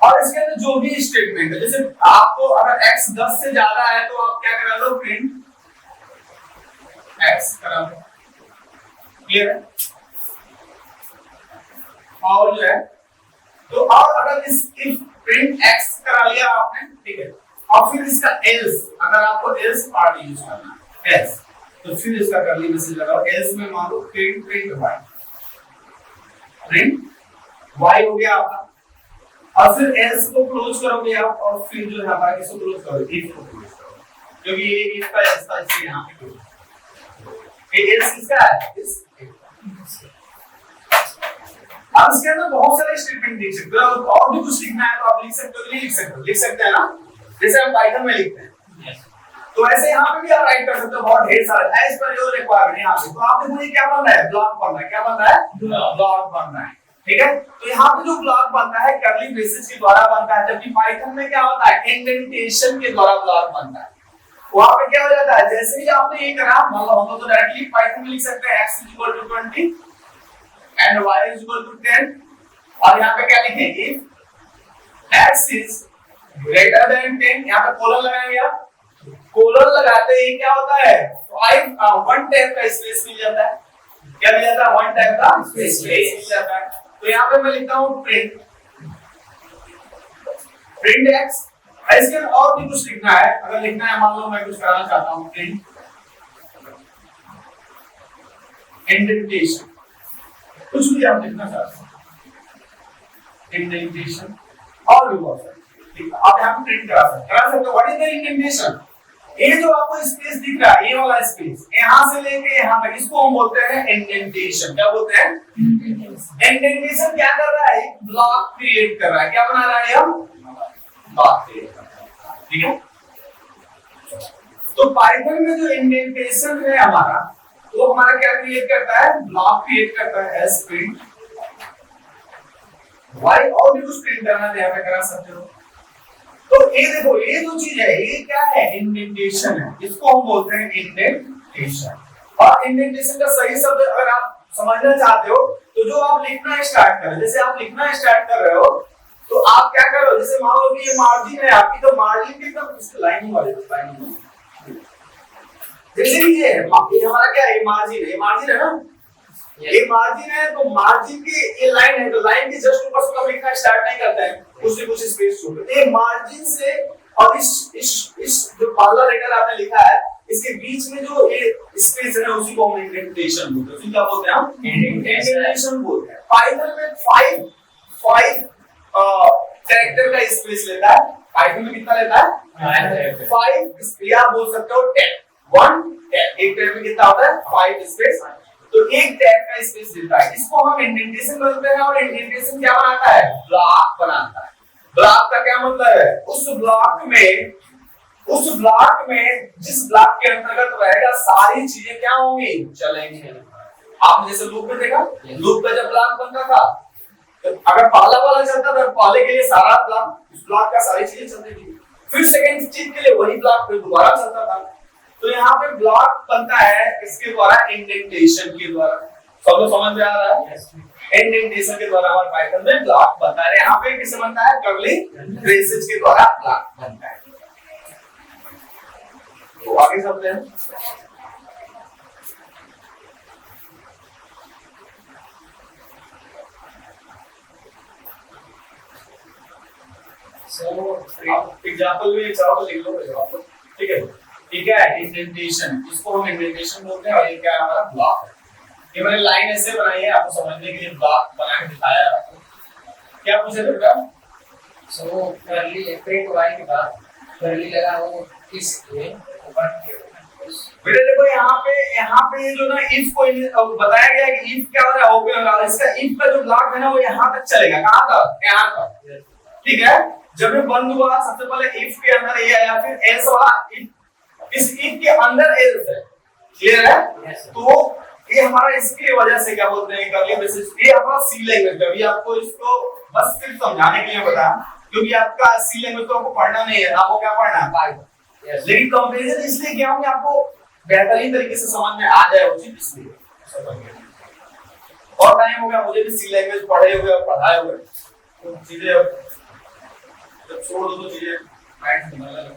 और इसके अंदर जो भी स्टेटमेंट है, जैसे आपको अगर x 10 से ज्यादा है तो आप क्या करा लो, प्रिंट x करा लो, क्लियर है? और जो है तो और अगर इस इफ प्रिंट x करा लिया आपने, ठीक है, और फिर इसका else, अगर आपको else पार्ट यूज करना है else, तो फिर इसका कर्ली मैसेज लगाओ। else में मान लो प्रिंट y हो गया आपका, और फिर else को क्लोज करोगे आप, और फिर जो है हमारा किसको क्लोज करोगे, if को क्लोज करोगे, क्योंकि ये if का ऐसा इसलिए यहां पे क्लोज, ये else किसका है, इस अब इसके अंदर बहुत सारे स्टेटमेंट लिख सकते हो, और भी कुछ लिखना है तो आप लिख सकते हो, नहीं लिख सकते हो, लिख सकते हैं ना, जैसे हम पाइथन में लिखते हैं, तो ऐसे यहाँ पे भी आप राइट कर सकते हो, बहुत ढेर सारा एज पर योर रिक्वायरमेंट यहाँ पे। तो आप देखो ये क्या बन रहा है, ब्लॉक बन रहा है, क्या बन रहा है, ब्लॉक बन रहा है, ठीक है। तो यहाँ पे जो ब्लॉक बनता है कर्ली ब्रेसेस के द्वारा बनता है, जबकि पाइथन में क्या होता है, इंडेंटेशन के द्वारा ब्लॉक बनता है। वहां पे क्या हो जाता है, जैसे ही आपने ये करा, मान लो हम तो डायरेक्टली पाइथन में लिख सकते हैं x = 20 and y = 10, और यहाँ पे क्या लिखेंगे, if x is greater than 10, यहाँ पे कोलन लगाएंगे आप, कोलन लगाते ही क्या होता है, 1 टाइप का स्पेस मिल जाता है, क्या मिल जाता है, 1 टाइप का स्पेस मिल जाता है। तो यहाँ पे मैं लिखता हूँ प्रिंट x, इसके अंदर और भी कुछ लिखना है, अगर लिखना है, मान लो मैं कुछ कराना चाहता हूँ, प्रिंट इंडेंटेशन, कुछ भी आप लिखना चाहते हो, इंडेंटेशन, और भी बहुत सारे, आप यहाँ पे प्रिंट करा सकते हो। व्हाट इज द इंडेंटेशन, ये जो आपको स्पेस दिख रहा है, ये वाला स्पेस यहां से लेके यहां तक, इसको हम बोलते हैं इंडेंटेशन। क्या बोलते हैं, इंडेंटेशन। क्या कर रहा है, ब्लॉक क्रिएट कर रहा है, क्या बना रहा है, हम ब्लॉक क्रिएट कर रहा है, ठीक है। तो पाइथन में जो इंडेंटेशन है हमारा, वो हमारा क्या क्रिएट करता है, ब्लॉक क्रिएट करता है, एस प्रिंट वाई, और भी कुछ प्रिंट करना है, यहाँ पे करा सकते हो। तो ये देखो, ये जो चीज है, ये क्या है, इंडेंटेशन है, इसको हम बोलते हैं इंडेंटेशन। और इंडेंटेशन का सही शब्द अगर आप समझना चाहते हो, तो जो आप लिखना स्टार्ट कर रहे हो, जैसे आप लिखना स्टार्ट कर रहे हो, तो आप क्या करो, जैसे मान लो कि ये मार्जिन है आपकी, तो मार्जिन की एकदम इसकी लाइन वाले लाइन, जैसे ये हमारा क्या है, ये मार्जिन है ना, ये मार्जिन है, तो मार्जिन की ये लाइन है, तो लाइन के जस्ट ऊपर से हम लिखना स्टार्ट नहीं करते हैं, कुछ कुछ स्पेस छोड़ देते हैं। मार्जिन से और इस जो पहला लेटर आपने लिखा है, इसके बीच में जो ये स्पेस है, उसी को हम इंडेंटेशन बोलते हैं। उसी क्या बोलते हैं, हम इंडेंटेशन बोलते हैं। पाइथन में 5 कैरेक्टर का स्पेस लेता है, पाइथन में कितना लेता है, 5, या बोल सकते हो 10, 1 10, एक टैब में कितना होता है, 5 स्पेस, तो एक टैब का स्पेस देता है, इसको हम इंडेंटेशन बोलते हैं। और इंडेंटेशन क्या बनाता है, ब्लॉक बनाता है। ब्लॉक का क्या मतलब है, उस ब्लॉक में जिस ब्लॉक के अंतर्गत रहेगा सारी चीजें क्या होंगी, चलेंगी। आपने जैसे लूप में देखा, लूप में जब ब्लॉक बनता था, तो अगर पहला वाला चलता था, पहले के लिए सारा ब्लॉक, उस ब्लॉक का सारी चीजें चलती थी, फिर सेकंड चीज के लिए वही ब्लॉक फिर दोबारा चलता था। तो यहाँ पे ब्लॉक बनता है इसके द्वारा, इंडेंटेशन के द्वारा। सब लोग समझ में आ रहा है, इंडेंटेशन के द्वारा हमारे पाइथन में ब्लॉक बनता है। यहाँ पे किससे बनता है, कर्ली ब्रेसेस के द्वारा ब्लॉक बनता है। तो आगे चलते हैं। एग्जाम्पल में एग्जाम्पल लिख लो, ठीक है। ठीक है, इंडेंटेशन, इसको हम इंडेंटेशन बोलते हैं, और ये क्या है, हमारा ब्लॉक है। ये मैंने लाइन ऐसे बनाई है आपको समझने के लिए, ब्लॉक बना के दिखाया है आपको। क्या पूछे थे बेटा, सो कर्ली प्रिंट वाई के बाद कर्ली लगा, वो किस लिए ऊपर के बेटा देखो, यहाँ पे जो ना इफ को बताया गया है कि इफ क्या होता है, ओपन लगा, इसका इफ का जो ब्लॉक है ना, वो यहाँ तक चलेगा, कहाँ तक, यहाँ तक, ठीक है। जब ये बंद हुआ, सबसे पहले इफ के अंदर ये आया, फिर एल्स वाला, इस इफ के अंदर एल्स है, क्लियर है। तो ये हमारा इसकी वजह से क्या बोलते हैं, कर्ली ब्रेसेस, ये हमारा सी लैंग्वेज है। अभी आपको इसको बस सिर्फ समझाने के लिए बताया, क्योंकि आपका सी लैंग्वेज तो आपको पढ़ना नहीं है, आपको क्या पढ़ना है, पाइथन। Yes. लेकिन कंपैरिजन इसलिए किया हूं कि आपको बेहतरीन तरीके से समझ में आ जाए वो चीज, इसलिए। और टाइम हो गया, मुझे भी सी लैंग्वेज पढ़े हुए और पढ़ाए हुए, तो चीजें जब छोड़ दो तो चीजें माइंड से निकलने लगती हैं।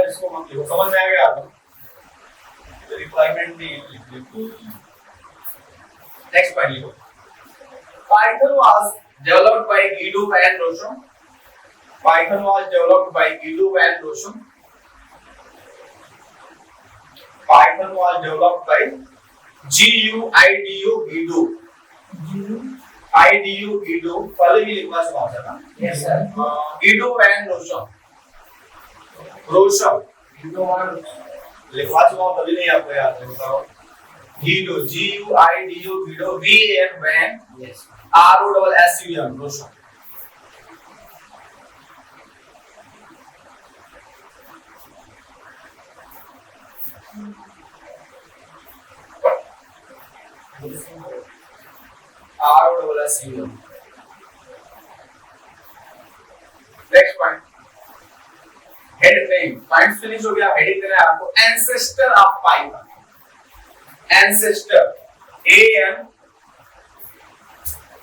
इसको मत लिखो, समझ में आ गया आपको, रिक्वायरमेंट नहीं लिखो। नेक्स्ट पॉइंट लिखो, Python was developed by Guido van Rossum. Python was developed by Guido van Rossum. Python was developed by GUIDO Guido. IDU Guido, पहले भी लिखवा सकता था ना? Yes sir. Guido van Rossum. रोशम Guido van लिखवा चुका हूं, तभी नहीं आपको याद है, बताओ। Guido, GUIDO, Guido, VAN, van, yes. ROSSUM, रोशम। ROSSUM। Next point, head name, points finish हो गया, हेडिंग देना है आपको, ancestor of Python. Ancestor,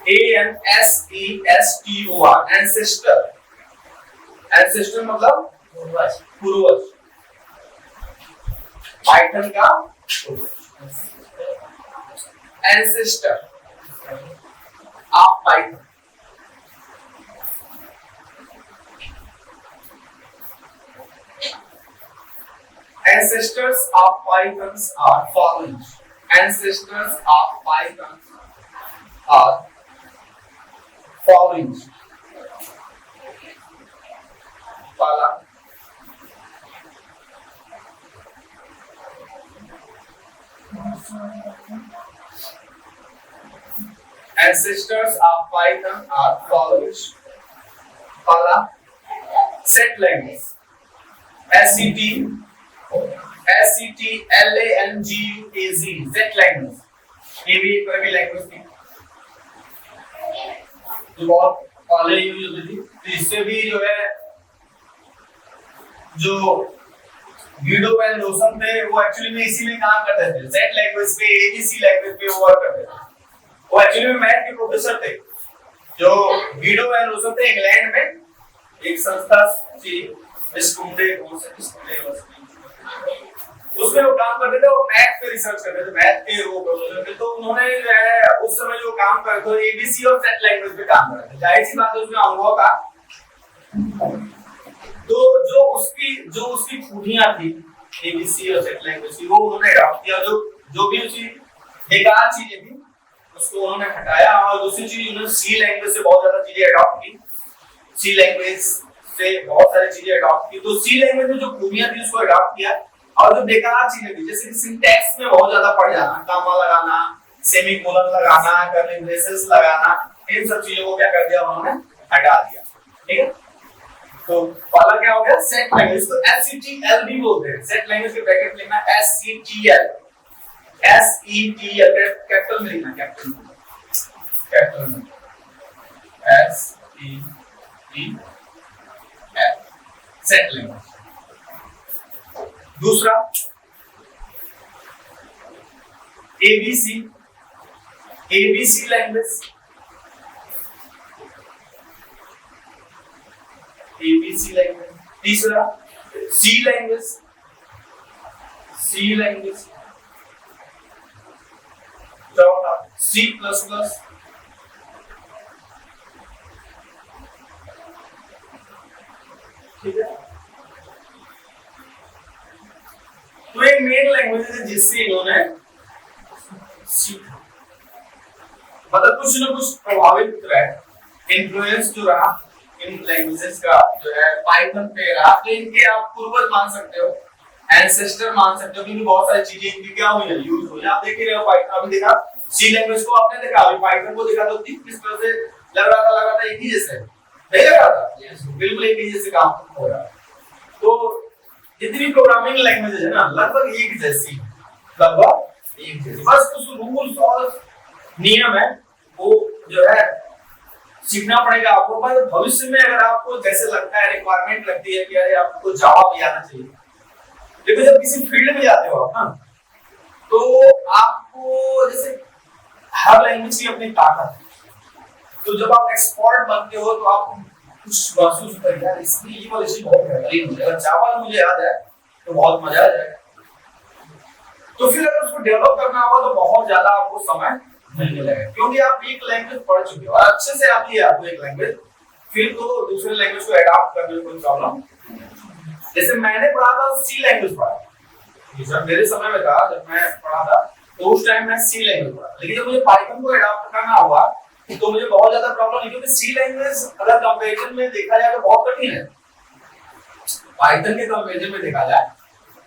ANSESTOR, ancestor. Ancestor मतलब पूर्वज। पूर्वज, पाइथन का ancestor of Python. Ancestors of Python are following. Ancestors of Python are following. Pala. Ancestors of Python are following. Pala. Set language. SETLANGUAZ, set language, ये भी एक तरह की language थी जो बहुत पहले यूज होती थी। तो इससे भी जो है, जो गीडो वैन रोसम थे वो एक्चुअली में इसी में काम करते थे, सेट लैंग्वेज पे, एबीसी लैंग्वेज पे वो वर्क करते थे। वो एक्चुअली में मैथ के प्रोफेसर थे, जो गीडो वैन रोसम थे, इंग्लैंड में एक संस्था थी, उसमें वो काम करते थे, वो मैथ पे रिसर्च करते थे, मैथ के वो प्रोफेसर थे। तो उन्होंने जो है उस समय जो काम करते थे एबीसी और सेट लैंग्वेज पे काम करते थे। जाहिर सी बात है उसमें अनुभव था। तो जो उसकी खूबियां थी एबीसी और सेट लैंग्वेज की, वो उन्होंने अडॉप्ट किया। जो भी उसकी बेकार चीजें थी उसको उन्होंने हटाया, और दूसरी चीज उन्होंने सी लैंग्वेज से बहुत ज्यादा चीजें अडॉप्ट की। सी लैंग्वेज से बहुत सारी चीजें अडॉप्ट की। तो सी लैंग्वेज में जो खूबियां थी उसको अडॉप्ट किया, और जो बेकार चीजें थी जैसे कि सिंटैक्स में बहुत ज्यादा पड़ जाना, कॉमा लगाना, सेमीकोलन लगाना, कर्ली ब्रेसेस लगाना, इन सब चीजों को क्या कर दिया उन्होंने, हटा दिया। ठीक है, तो पहला क्या हो गया, सेट लैंग्वेज। तो SETL भी बोलते हैं, सेट लैंग्वेज के ब्रैकेट में लिखना SETL, SETL कैपिटल में लिखना, कैपिटल में SETL, सेट लैंग्वेज। दूसरा ABC, ABC language, ABC language. तीसरा सी लैंग्वेज, सी लैंग्वेज। चौथा सी प्लस प्लस। ठीक है, तो ये मेन लैंग्वेज है जिससे इन्होंने सीखा, मतलब कुछ ना कुछ प्रभावित रहा, इन्फ्लुएंस जो रहा इन लैंग्वेजेस का जो है पाइथन पे रहा। तो इनके आप पूर्वज मान सकते हो, एंसेस्टर मान सकते हो, क्योंकि बहुत सारी चीजें इनकी क्या हुई है, यूज हुई है। आप देख ही रहे हो पाइथन, अभी देखा सी लैंग्वेज को आपने देखा, अभी पाइथन को देखा तो किस तरह से लग रहा था एक ही जैसे नहीं लग रहा था, बिल्कुल एक ही जैसे काम हो रहा है। तो जितनी प्रोग्रामिंग लैंग्वेज है ना लगभग एक जैसी, लगभग एक जैसी, बस कुछ रूल्स और नियम है वो जो है सीखना पड़ेगा आपको। पर भविष्य में अगर आपको जैसे लगता है, रिक्वायरमेंट लगती है कि अरे आपको जावा भी आना चाहिए, देखो जब किसी फील्ड में जाते हो आप ना, तो आपको जैसे हर लैंग्वेज की अपनी ताकत है, तो जब आप एक्सपर्ट बनते हो तो आप कुछ महसूस करेंगे यार इसमें ये वाली चीज बहुत बेहतरीन है, अगर जावा मुझे याद है तो बहुत मजा आ जाएगा। तो फिर अगर उसको डेवलप करना होगा तो बहुत ज्यादा आपको समय मिलने लगेगा, क्योंकि आप एक लैंग्वेज पढ़ चुके हो और अच्छे से आती है आपको एक लैंग्वेज, फिर तो दूसरे लैंग्वेज को अडॉप्ट करने में कोई प्रॉब्लम। जैसे मैंने पढ़ा था सी लैंग्वेज पढ़ा, जब मेरे समय में था, जब मैं पढ़ा था तो उस टाइम मैं सी लैंग्वेज पढ़ा, लेकिन जब मुझे पाइथन को अडॉप्ट करना हुआ तो मुझे बहुत ज्यादा प्रॉब्लम हुई, क्योंकि सी लैंग्वेज अगर कंपैरिजन में देखा जाए तो बहुत कठिन है, पाइथन के कंपैरिजन में देखा जाए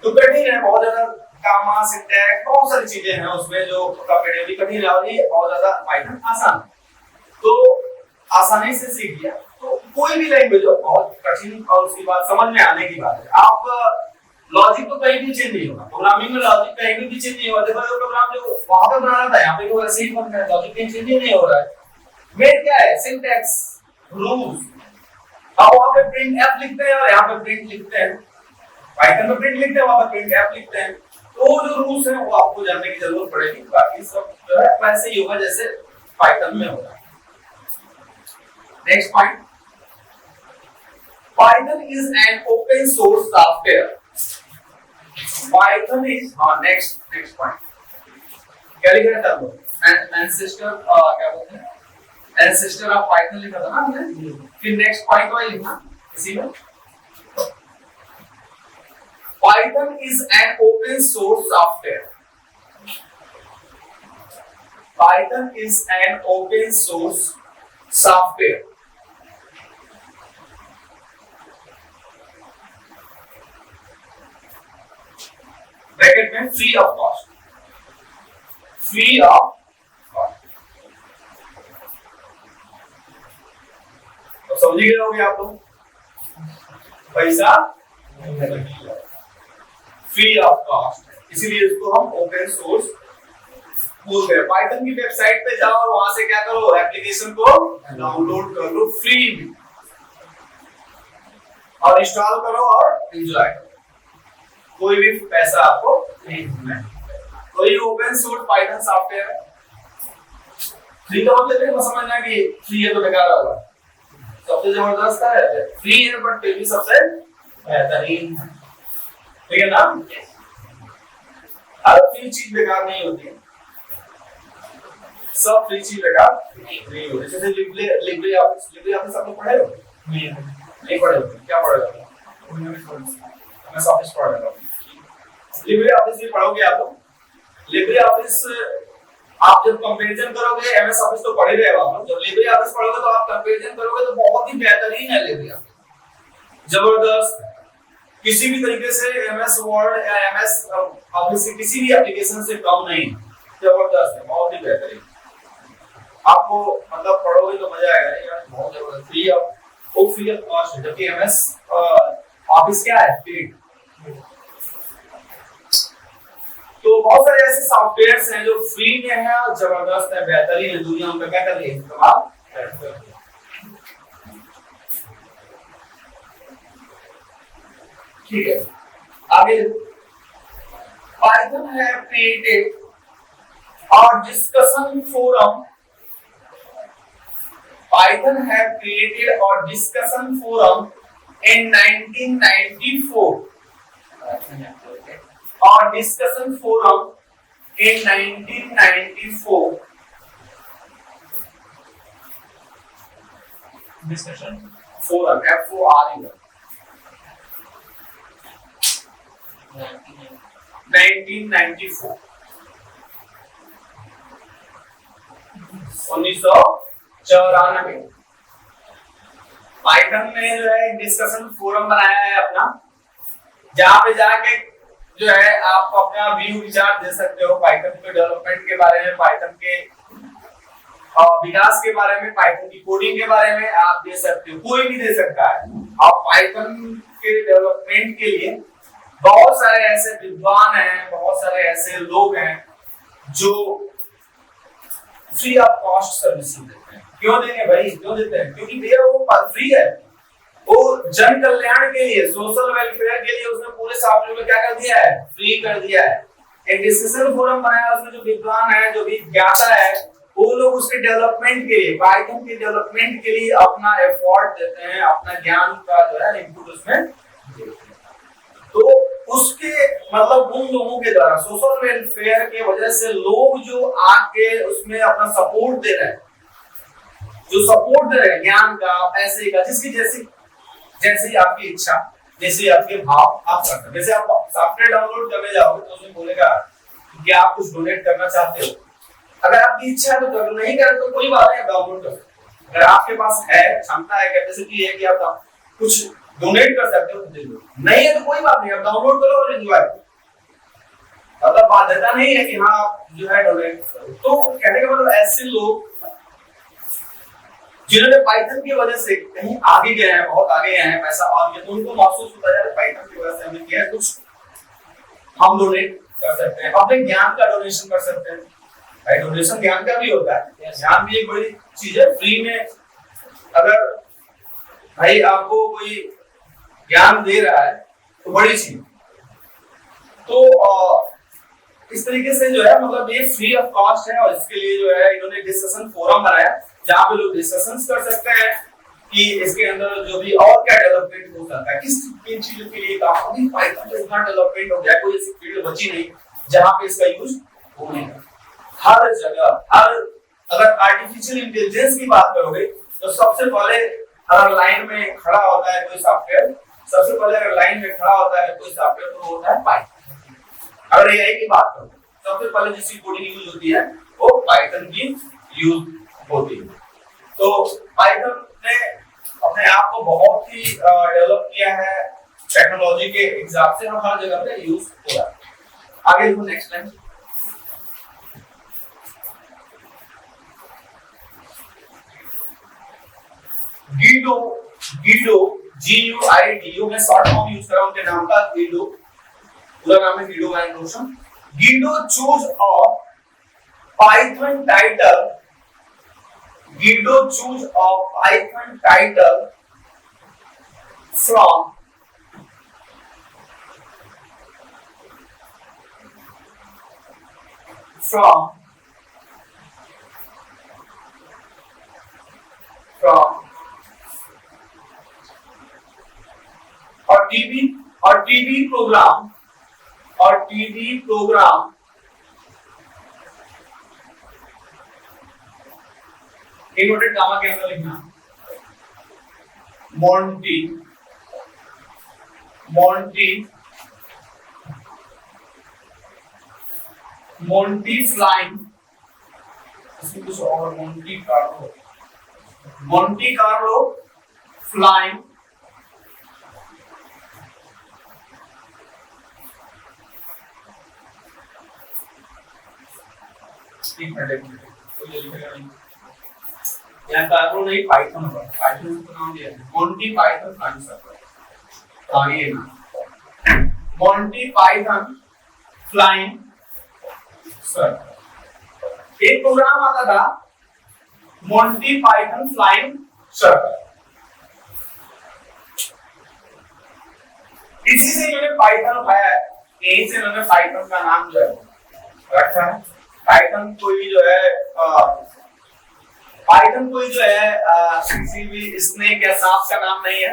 तो कठिन है, बहुत ज्यादा गामा सिंटैक्स बहुत सारी चीजें हैं उसमें जो कंपैरेटिवली कठिन है, और ये बहुत ज्यादा पाइथन आसान, तो आसानी से सीख लिया। तो कोई भी लैंग्वेज हो बहुत कठिन और उसके बाद समझ में आने की बात है। आप लॉजिक तो कहीं भी चेंज नहीं होगा, प्रोग्रामिंग में लॉजिक कहीं भी चेंज नहीं होगा। देखो प्रोग्राम जो वहां पे बनाना था यहाँ पे वो ऐसे ही बन रहा है, लॉजिक कहीं चेंज नहीं हो रहा है। मेन क्या है, सिंटैक्स रूल्स। अब वहां पे प्रिंट एफ लिखते हैं और यहाँ पे प्रिंट लिखते हैं, पाइथन में प्रिंट लिखते हैं, वहां पे प्रिंट एफ लिखते हैं, तो जो रूल्स हैं वो आपको जानने की जरूरत पड़ेगी, बाकी सब जो है वैसे ही होगा जैसे पाइथन में होगा। Next point, Python is an open source software. Python is next point क्या लिखा है तब एंसेस्टर क्या बोलते हैं, एंसेस्टर ऑफ पाइथन लिखा था ना हमने, फिर नेक्स्ट पॉइंट वही लिखना इसी में। Python is an open source software. Python is an open source software. Bracket में free of cost. Free of cost. तो समझ गए होंगे आप लोग, पैसा फ्री ऑफ कॉस्ट, इसीलिए इसको हम ओपन सोर्स बोलते हैं। पाइथन की वेबसाइट पे जाओ और वहां से क्या करो, एप्लीकेशन को डाउनलोड कर लो फ्री में और इंस्टॉल करो और एंजॉय करो, कोई भी पैसा आपको नहीं देना है। तो ये ओपन सोर्स पाइथन सॉफ्टवेयर है। फ्री का मतलब ये समझना कि फ्री है तो बेकार होगा, सबसे जबरदस्त है फ्री है बट फिर भी सबसे बेहतरीन है, ठीक है ना। हर फ्री चीज बेकार नहीं होती है, सब फ्री चीज बेकार नहीं होती। जैसे लिब्रे ऑफिस आप लोग पढ़े हो? नहीं पढ़े हो? क्या पढ़े हो? एमएस ऑफिस पढ़े हो? लिब्रे ऑफिस भी पढ़ोगे आप लोग। लिब्रे ऑफिस आप जब कंपैरिजन करोगे, एमएस ऑफिस तो पढ़ ही रहे हो आप, जब लिब्रे ऑफिस पढ़ोगे तो आप कंपैरिजन करोगे तो बहुत ही बेहतरीन है लिब्रे ऑफिस, जबरदस्त। किसी भी तरीके से एमएस वर्ड या एमएस ऑफिस की किसी भी एप्लीकेशन से कम नहीं, जबरदस्त है, बहुत ही बेहतरीन। आपको मतलब पढ़ोगे तो मजा आएगा यार, बहुत जबरदस्त। फ्री ऑफ कॉस्ट है, जबकि एमएस ऑफिस क्या है, पेड। तो बहुत सारे ऐसे सॉफ्टवेयर्स हैं जो फ्री में है और जबरदस्त है, बेहतरीन है, दुनिया में क्या कर रही है इस्तेमाल करते हैं। ठीक है, आगे Python have created a discussion forum. Python have created a discussion forum in 1994. A discussion forum in 1994. Discussion forum, FORUM. 1994 1994 Python ने जो है डिस्कशन फोरम बनाया है अपना, जहां पे जाके जो है आप अपना व्यू विचार दे सकते हो पाइथन के डेवलपमेंट के बारे में, पाइथन के विकास के बारे में, पाइथन की कोडिंग के बारे में आप दे सकते हो, कोई भी दे सकता है। आप पाइथन के डेवलपमेंट के लिए बहुत सारे ऐसे विद्वान हैं, बहुत सारे ऐसे लोग हैं जो फ्री ऑफ कॉस्ट सर्विस देते हैं। क्यों देंगे भाई, क्यों देते हैं? क्योंकि भैया वो फ्री है, वो जन कल्याण के लिए, सोशल वेलफेयर के लिए उसने पूरे सॉफ्टवेयर में क्या कर दिया है, फ्री कर दिया है। एक डिस्कशन फोरम बनाया, उसमें जो विद्वान है, जो भी ज्ञाता है, वो लोग उसके डेवलपमेंट के लिए, पाइथन के डेवलपमेंट के लिए अपना एफर्ट देते हैं, अपना ज्ञान का जो है इनपुट उसमें देते हैं। तो उसके मतलब उन लोगों के द्वारा सोशल वेलफेयर के वजह से लोग जो आके उसमें अपना सपोर्ट दे रहे हैं, जो सपोर्ट दे रहे हैं ज्ञान का, पैसे का, जिसकी जैसी आपकी इच्छा, जैसे आपके भाव आप कर सकते। जैसे आप सॉफ्टवेयर डाउनलोड करने जाओगे तो उसमें बोलेगा कि आप कुछ डोनेट करना चाहते हो, अगर आपकी इच्छा है तो कर लो, नहीं करे तो कोई बात नहीं, डाउनलोड कर सकते। अगर आपके पास है क्षमता है, कैपेसिटी है कि आप कुछ डोनेट कर सकते हो तो दे दो, नहीं है तो कोई बात नहीं, आप डाउनलोड करो और एंजॉय करो। मतलब बाध्यता नहीं है कि हाँ आप जो है डोनेट करो। तो कहने का मतलब ऐसे लोग जिन्होंने पाइथन की वजह से कहीं आगे गए हैं, बहुत आगे गए हैं, पैसा और ये तो उनको महसूस होता है पाइथन की वजह से हमने किया कुछ, हम डोनेट कर सकते हैं, अपने ज्ञान का डोनेशन कर सकते हैं। भाई डोनेशन ज्ञान का भी होता है, ज्ञान भी एक बड़ी चीज है। फ्री में अगर भाई आपको कोई ज्ञान दे रहा है तो बड़ी चीज। तो इस तरीके से जो है मतलब ये फ्री ऑफ कॉस्ट है, और इसके लिए जो है इन्होंने डिस्कशन फोरम बनाया जहां पे लोग डिस्कशंस कर सकते हैं कि इसके अंदर जो भी और क्या डेवलपमेंट हो सकता है, किस किन चीजों के लिए काम। अभी पाइथन में इतना डेवलपमेंट हो गया, कोई ऐसी फील्ड बची नहीं जहां पे इसका यूज हो नहीं। हर जगह, हर अगर आर्टिफिशियल इंटेलिजेंस की बात करोगे तो सबसे पहले अगर लाइन में खड़ा होता है कोई सॉफ्टवेयर, सबसे पहले अगर लाइन में खड़ा होता है कोई सॉफ्टवेयर तो होता है पाइथन। अगर एआई की बात करो सबसे पहले जिसकी कोडिंग यूज होती है वो पाइथन की यूज होती है। तो पाइथन ने अपने आप को बहुत ही डेवलप किया है टेक्नोलॉजी के हिसाब से, हम हर जगह पे यूज हो रहा है। आगे देखो नेक्स्ट लाइन। गीडो GUIDO में शॉर्ट फॉर्म यूज कर रहा हूं उनके नाम का, गीडो पूरा नाम है Guido van Rossum. Guido choose a Python title, Guido choose a Python title from TV program inverted comma के अंदर लिखना मोंटी फ्लाइंग, इसमें कुछ और मोंटी कार्लो फ्लाइंग यहाँ कार्लो नहीं पाइथन होगा, पाइथन को नाम दिया है मोंटी पाइथन फ्लाइंग सर्वर। आगे ना मोंटी पाइथन फ्लाइंग सर्वर, एक प्रोग्राम आता था मोंटी पाइथन फ्लाइंग सर्वर। इसी से इन्होंने पाइथन उठाया है यहीं से इन्होंने पाइथन का नाम जो है रखा है। पाइथन कोई जो है किसी भी स्नेक या सांप का नाम नहीं है।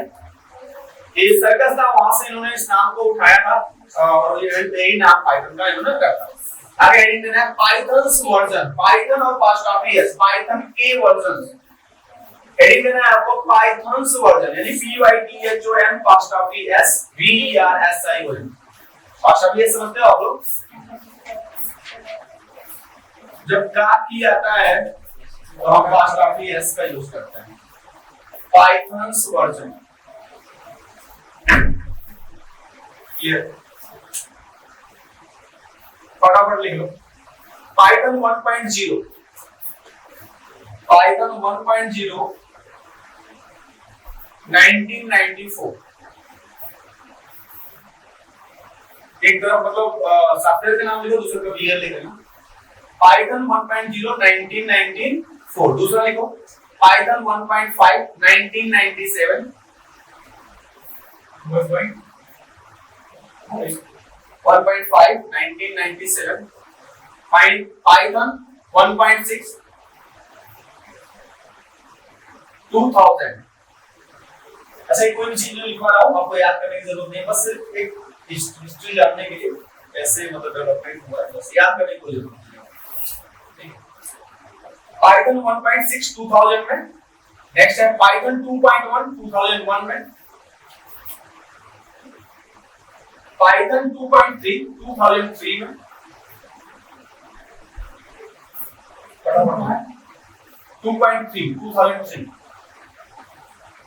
ये सर्कस था, वहां से इन्होंने इस नाम को उठाया था और यही नाम पाइथन का इन्होंने रखा। आगे हेडिंग देना है पाइथन्स वर्जन, पाइथन और पास्टाफीएस, पाइथन के वर्जन। हेडिंग देना है आपको पाइथन्स वर्जन, यानी PYTHON पास्टाफीएस VERSI वर्जन। पास्टाफीएस समझते हो आप लोग? जब काम किया जाता है तो हम पास्टाफीएस का यूज करते हैं। Pythons version clear? फटाफट लिख लो। Python 1.0, Python 1.0 1994। एक तरफ मतलब सॉफ्टवेयर का नाम लिखो, दूसरे तरफ ईयर लिख लेना। पाइथन 1.0 1994, दूसरा लिखो पाइथन 1.5 1997, 1.5 1997, पाइथन 1.6 2000। ऐसा कोई भी चीज जो लिखवा रहा हूं आपको याद करने की जरूरत नहीं, बस एक हिस्ट्री जानने के लिए कैसे मतलब डेवलपमेंट हुआ है, बस याद करने की जरूरत नहीं। पाइथन 1.6 2000 में। नेक्स्ट है पाइथन 2.1 2001 में। पाइथन 2.3 2003 में। 2.3 2003।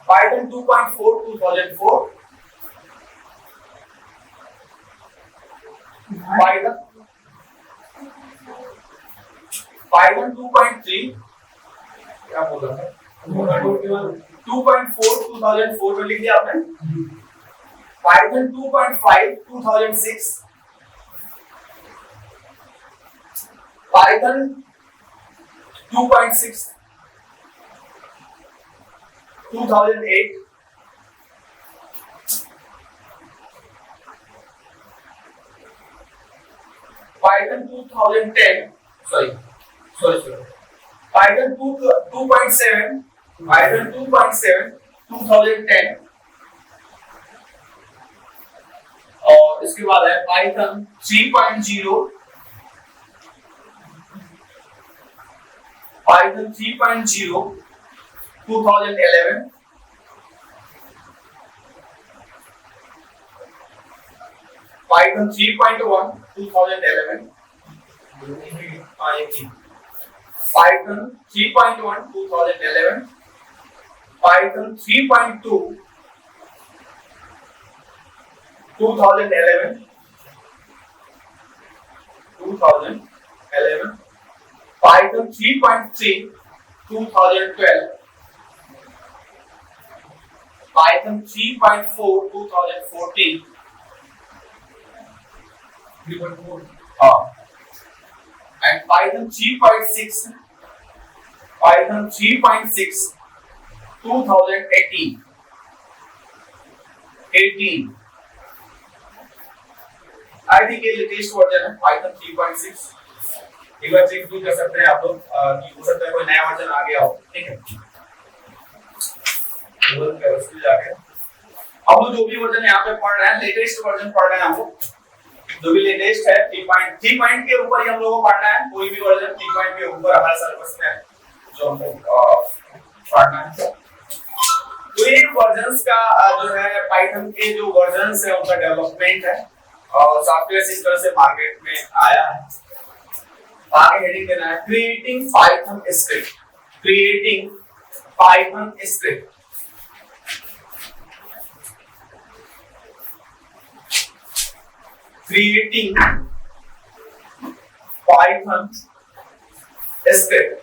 पाइथन 2.4 2004। पाइथन 2.3 क्या बोला था? 2.4 2004 में लिख दिया आपने। Python 2.5 2006। Python 2.6 2008। Python 2010 Python 2.7 Python 2.7 2010। और इसके बाद है Python 3.0 Python 3.0 2011। Python 3.1 2011। Python 3.1 2011। Python 3.2 2011। Python 3.3 2012। Python 3.4 2014। and Python 3.6 2018। I think ये लेटेस्ट वर्जन है Python 3.6। एक बार चेक भी कर सकते हैं आप लोग कि हो सकता है कोई नया वर्जन आ गया हो। ठीक है, गूगल पे उस पे जाके हम लोग जो भी वर्जन यहाँ पे पढ़ रहे हैं, लेटेस्ट वर्जन पढ़ रहे हैं हम लोग। जो भी लेटेस्ट है 3 के ऊपर ही हम लोगों को पढ़ना है। कोई भी वर्जन 3 के ऊपर हमारे सिलेबस में है जो हमको पढ़ना है। तो ये वर्जन्स का जो है पाइथन के जो वर्जन्स है उनका डेवलपमेंट है और सॉफ्टवेयर इस तरह से मार्केट में आया है। आगे हेडिंग देना है creating Python script. Creating Python script. Creating Python script.